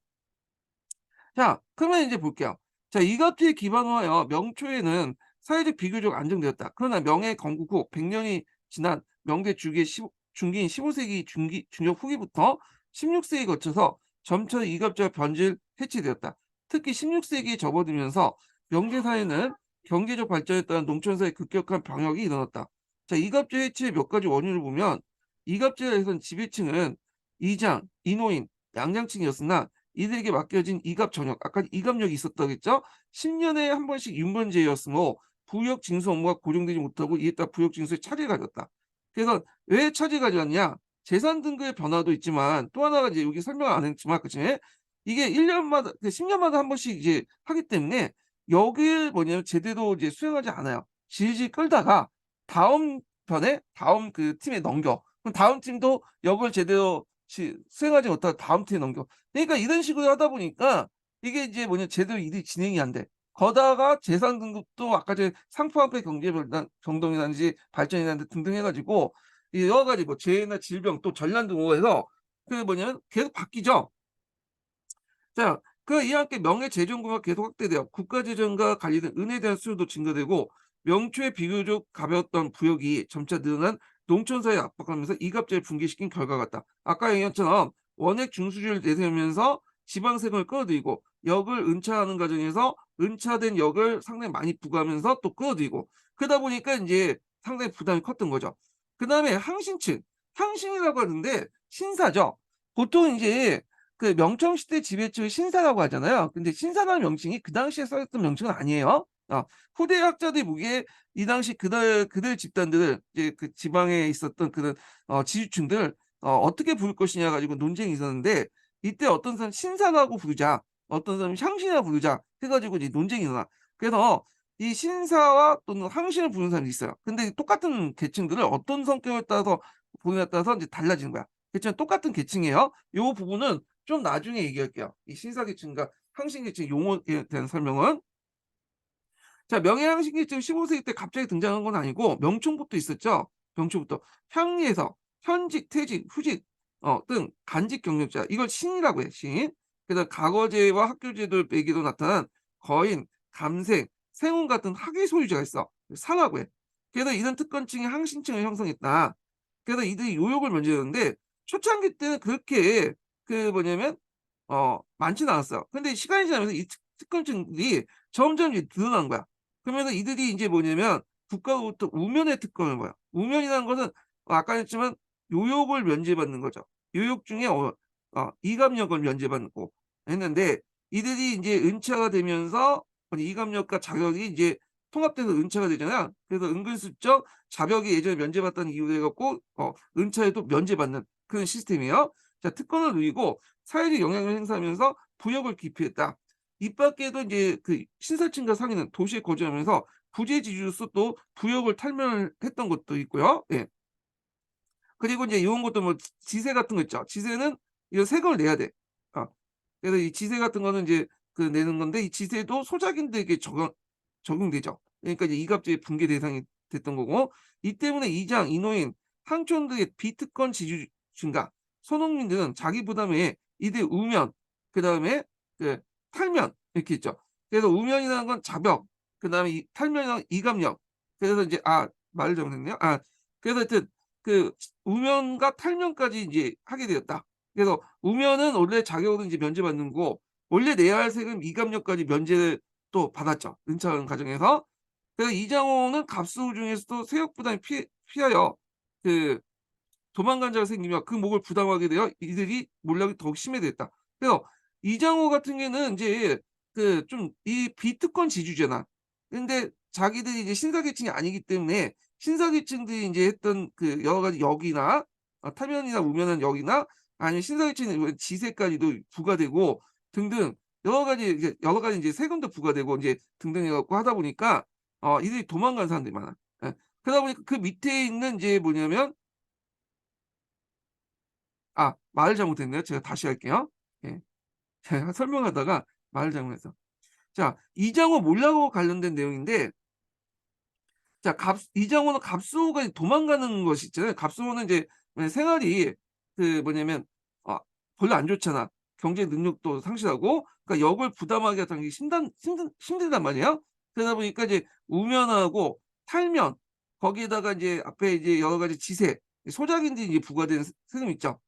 자, 그러면 이제 볼게요. 자, 이갑제에 기반으로 하여 명초에는 사회적 비교적 안정되었다. 그러나 명의 건국 후 100 년이 지난 명대 중기인 15세기 중엽 후기부터 16세기에 거쳐서 점차 이갑제가 변질 해체되었다. 특히 16세기에 접어들면서 명제 사회는 경제적 발전에 따른 농촌사회의 급격한 병역이 일어났다. 자, 이갑제 해체의 몇 가지 원인을 보면, 이갑제에선 지배층은 이장, 이노인, 양장층이었으나 이들에게 맡겨진 이갑 전역, 아까 이갑력이 있었다고 했죠. 10년에 한 번씩 윤번제였으므로 부역 징수 업무가 고정되지 못하고 이에 따라 부역 징수에 차질을 가졌다. 그래서 왜 차질을 가졌냐? 재산 등급의 변화도 있지만 또 하나가 이제 여기 설명을 안 했지만 그치? 이게 1년마다 10년마다 한 번씩 이제 하기 때문에 여기를 제대로 이제 수행하지 않아요. 질질 끌다가 다음 다음 그 팀에 넘겨. 그럼 다음 팀도 역을 제대로 수행하지 못하고 다음 팀에 넘겨. 그러니까 이런 식으로 하다 보니까 이게 이제 제대로 일이 진행이 안 돼. 거다가 재산 등급도 아까 전에 상품화폐 경제 정동이라든지 발전이라든지 등등 해 가지고 이 여러 가지 재해나 질병 또 전란 등으로 해서 계속 바뀌죠. 자, 이와 함께 명예재정부가 계속 확대되어 국가재정과 관련된 은혜에 대한 수요도 증가되고, 명초에 비교적 가벼웠던 부역이 점차 늘어난 농촌사회에 압박하면서 이갑제를 붕괴시킨 결과 같다. 아까 얘기한 것처럼 원액 중수지를 내세우면서 지방세금을 끌어들이고, 역을 은차하는 과정에서 은차된 역을 상당히 많이 부과하면서 또 끌어들이고, 그러다 보니까 이제 상당히 부담이 컸던 거죠. 그다음에 항신층, 항신이라고 하는데 신사죠. 보통 이제 명청 시대 지배층을 신사라고 하잖아요. 근데 신사라는 명칭이 그 당시에 써있던 명칭은 아니에요. 후대 학자들이 보기에 이 당시 그들 집단들을 이제 그 지방에 있었던 그런 지주층들 어떻게 부를 것이냐 가지고 논쟁이 있었는데, 이때 어떤 사람은 신사라고 부르자, 어떤 사람은 향신이라고 부르자 해 가지고 이제 논쟁이 일어나. 그래서 이 신사와 또는 항신을 부르는 사람이 있어요. 근데 똑같은 계층들을 어떤 성격에 따라서 부르냐에 따라서 이제 달라지는 거야. 그렇지만 똑같은 계층이에요. 요 부분은 좀 나중에 얘기할게요. 이 신사계층과 항신계층 용어에 대한 설명은. 자, 명예항신계층 15세기 때 갑자기 등장한 건 아니고 명총부터 있었죠. 명총부터. 향리에서 현직, 퇴직, 후직 등 간직 경력자, 이걸 신이라고 해. 신. 그다음 과거제와 학교제도를 매개로 나타난 거인, 감생, 생훈 같은 학위 소유자가 있어. 사라고 해. 그래서 이런 특권층이 항신층을 형성했다. 그래서 이들이 요역을 면제했는데 초창기 때는 그렇게 뭐냐면 많지는 않았어요. 근데 시간이 지나면서 이 특권층들이 점점 이제 늘어난 거야. 그러면서 이들이 이제 국가로부터 우면의 특권을 봐요. 우면이라는 것은 아까 했지만 요역을 면제받는 거죠. 요역 중에 이감력을 면제받고 했는데 이들이 이제 은차가 되면서 이감력과 자격이 이제 통합돼서 은차가 되잖아요. 그래서 은근슬쩍 자격이 예전에 면제받던 이유로 해 갖고 은차에도 면제받는 그런 시스템이에요. 자, 특권을 누리고 사회적 영향을 행사하면서 부역을 기피했다. 이 밖에도 이제 그 신사층과 상인은 도시에 거주하면서 부재지주로서 또 부역을 탈면을 했던 것도 있고요. 예. 그리고 이제 이런 것도 뭐 지세 같은 거 있죠. 지세는 이거 세금을 내야 돼. 어. 그래서 이 지세 같은 거는 이제 그 내는 건데 이 지세도 소작인들에게 적용되죠. 그러니까 이제 이갑제의 분계 대상이 됐던 거고 이 때문에 이장, 이노인, 상촌 등의 비특권 지주 증가, 소농민들은 자기 부담에 이들 우면, 그다음에 그 탈면 이렇게 있죠. 그래서 우면이라는 건 자벽, 그다음에 탈면이라는 이감력. 그래서 이제 말을 잘못했네요. 그래서 하여튼 그 우면과 탈면까지 이제 하게 되었다. 그래서 우면은 원래 자격으로 이제 면제받는 거고 원래 내야 할 세금 이감력까지 면제를 또 받았죠. 은차하는 과정에서. 그래서 이장호는 갑수 중에서도 세역 부담이 피하여 그 도망간 자가 생기며 그 몫을 부담하게 되어 이들이 몰락이 더욱 심해졌다. 그래서 이장호 같은 경우에는 이제 그 좀 이 비특권 지주잖아. 근데 자기들이 이제 신사계층이 아니기 때문에 신사계층들이 인제 했던 그 여러 가지 역이나 타면이나 우면한 역이나 아니면 신사계층의 지세까지도 부과되고 등등 여러 가지 이제 세금도 부과되고 인제 등등 해 갖고 하다 보니까 이들이 도망간 사람들이 많아. 예. 그러다 보니까 그 밑에 있는 인제 뭐냐면 말을 잘못했네요. 제가 다시 할게요. 예. 제가 설명하다가 말을 잘못해서. 자, 이장호 몰락과 관련된 내용인데 자, 이장호는 갑수호가 도망가는 것이 있잖아요. 갑수호는 이제 생활이 그 뭐냐면 어 별로 안 좋잖아. 경제 능력도 상실하고 그러니까 역을 부담하기가 당연히 힘들단 말이에요. 그러다 보니까 이제 우면하고 탈면 거기에다가 이제 앞에 이제 여러 가지 지세, 소작인들이 이제 부과되는 세금 있죠.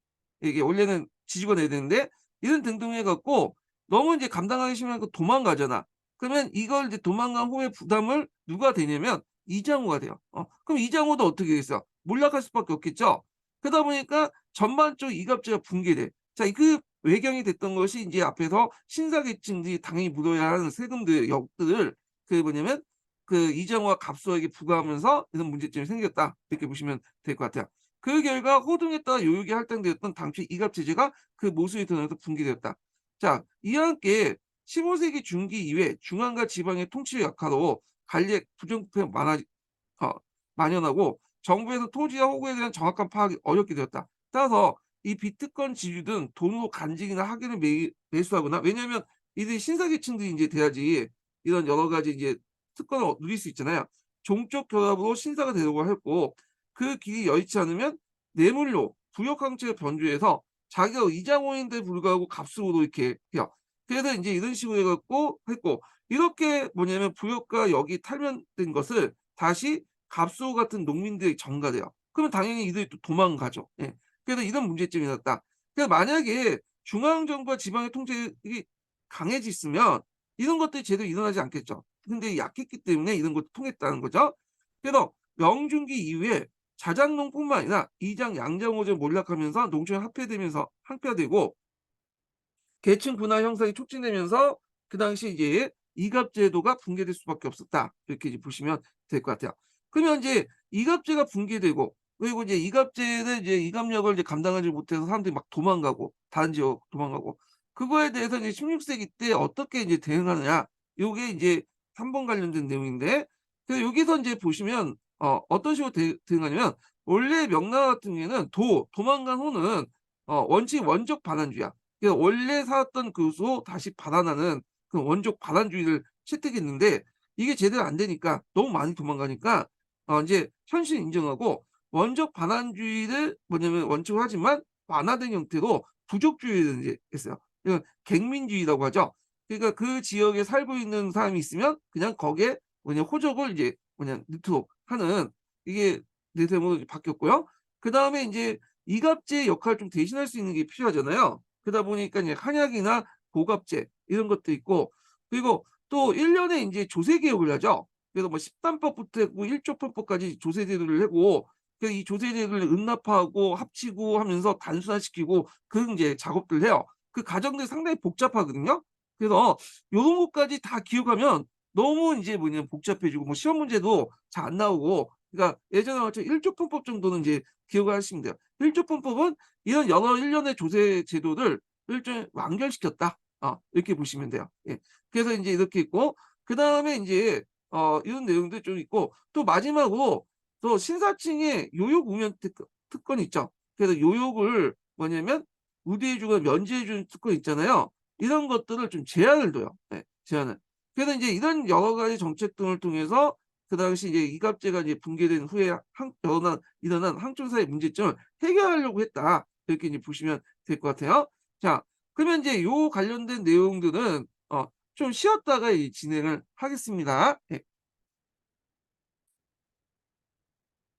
이게 원래는 지주가 내야 되는데 이런 등등 해 갖고 너무 이제 감당하기 싫으니까 도망가잖아. 그러면 이걸 이제 도망간 후에 부담을 누가 되냐면 이장호가 돼요. 그럼 이장호도 어떻게 되겠어요? 몰락할 수밖에 없겠죠. 그러다 보니까 전반적으로 이갑제가 붕괴돼. 자, 그 외경이 됐던 것이 인제 앞에서 신사계층들이 당연히 물어야 하는 세금들 역들을 그 뭐냐면 그 이장호와 갑수에게 부과하면서 이런 문제점이 생겼다. 이렇게 보시면 될 것 같아요. 그 결과 호등에 따라 요역이 할당되었던 당시 이갑제제가 그 모순이 드러나서 붕괴되었다. 자, 이와 함께 15세기 중기 이후에 중앙과 지방의 통치의 약화로 관리의 부정부패가 어 만연하고 정부에서 토지와 호구에 대한 정확한 파악이 어렵게 되었다. 따라서 이 비트권 지주든 돈으로 간직이나 학연을 매수하거나 왜냐하면 이들이 신사계층들이 인제 돼야지 이런 여러 가지 이제 특권을 누릴 수 있잖아요. 종족 결합으로 신사가 되려고 했고 그 길이 여의치 않으면 뇌물로 부역 형태로 변주해서 자기가 이장호인데 불구하고 갑수로 이렇게 해요. 그래서 인제 이런 식으로 해 갖고 했고 이렇게 뭐냐면 부역과 역이 탈면된 것을 다시 갑수 같은 농민들에게 전가돼요. 그러면 당연히 이들이 또 도망가죠. 예. 그래서 이런 문제점이 났다. 그래서 만약에 중앙 정부와 지방의 통제력이 강해졌으면 이런 것들이 제대로 일어나지 않겠죠. 근데 약했기 때문에 이런 것도 통했다는 거죠. 그래서 명중기 이후에 자작농뿐만 아니라 이장, 양장어제 몰락하면서 농촌이 항폐되고 계층 분화 형성이 촉진되면서 그 당시 이제 이갑제도가 붕괴될 수밖에 없었다. 이렇게 이제 보시면 될 것 같아요. 그러면 이제 이갑제가 붕괴되고 그리고 이제 이갑제를 이제 이감력을 이제 감당하지 못해서 사람들이 막 도망가고 다른 지역 도망가고 그거에 대해서 이제 16세기 때 어떻게 이제 대응하느냐 요게 이제 3번 관련된 내용인데 그래서 여기서 이제 보시면 어떤 식으로 대응하냐면 원래 명나라 같은 경우에는 도망간 후는 원칙 원적 반환주의야. 그래서 원래 살았던 그곳으로 다시 반환하는 그 원족 반환주의를 채택했는데 이게 제대로 안 되니까 너무 많이 도망가니까 인제 현실 인정하고 원적 반환주의를 뭐냐면 원칙으로 하지만 완화된 형태로 부족주의를 인제 했어요. 그러니까 객민주의라고 하죠. 그러니까 그 지역에 살고 있는 사람이 있으면 그냥 거기에 호적을 이제 넣도록 하는 이게 내세움으로 바뀌었고요. 그다음에 인제 이갑제의 역할을 좀 대신할 수 있는 게 필요하잖아요. 그러다 보니까 이제 한약이나 고갑제 이런 것도 있고 그리고 또 1 년에 인제 조세 개혁을 하죠. 그래서 뭐 10단법부터 했고 1 조편법까지 조세 제도를 하고 이 조세제를 응납하고 합치고 하면서 단순화시키고 그 인제 작업들을 해요. 그 과정들이 상당히 복잡하거든요. 그래서 요런 것까지 다 기억하면 너무 인제 뭐냐면 복잡해지고 뭐 시험 문제도 잘 안 나오고, 그러니까 예전에 같이 1 조 편법 정도는 이제 기억을 하시면 돼요. 1조 편법은 이런 여러 일련의 조세 제도를 일종의 완결시켰다. 이렇게 보시면 돼요. 예. 그래서 인제 이렇게 있고, 그다음에 인제 이런 내용도 좀 있고, 또 마지막으로 또 신사층의 요역 우면 특권이 있죠. 그래서 요역을 뭐냐면 우대해 주거나 면제해 주는 특권이 있잖아요. 이런 것들을 좀 제한을 둬요. 예, 제한을. 그래서 인제 이런 여러 가지 정책 등을 통해서 그 당시 이제 이갑제가 이제 붕괴된 후에 일어난 항촌사의 문제점을 해결하려고 했다. 이렇게 이제 보시면 될 것 같아요. 자, 그러면 인제 요 관련된 내용들은 좀 쉬었다가 이 진행을 하겠습니다. 예.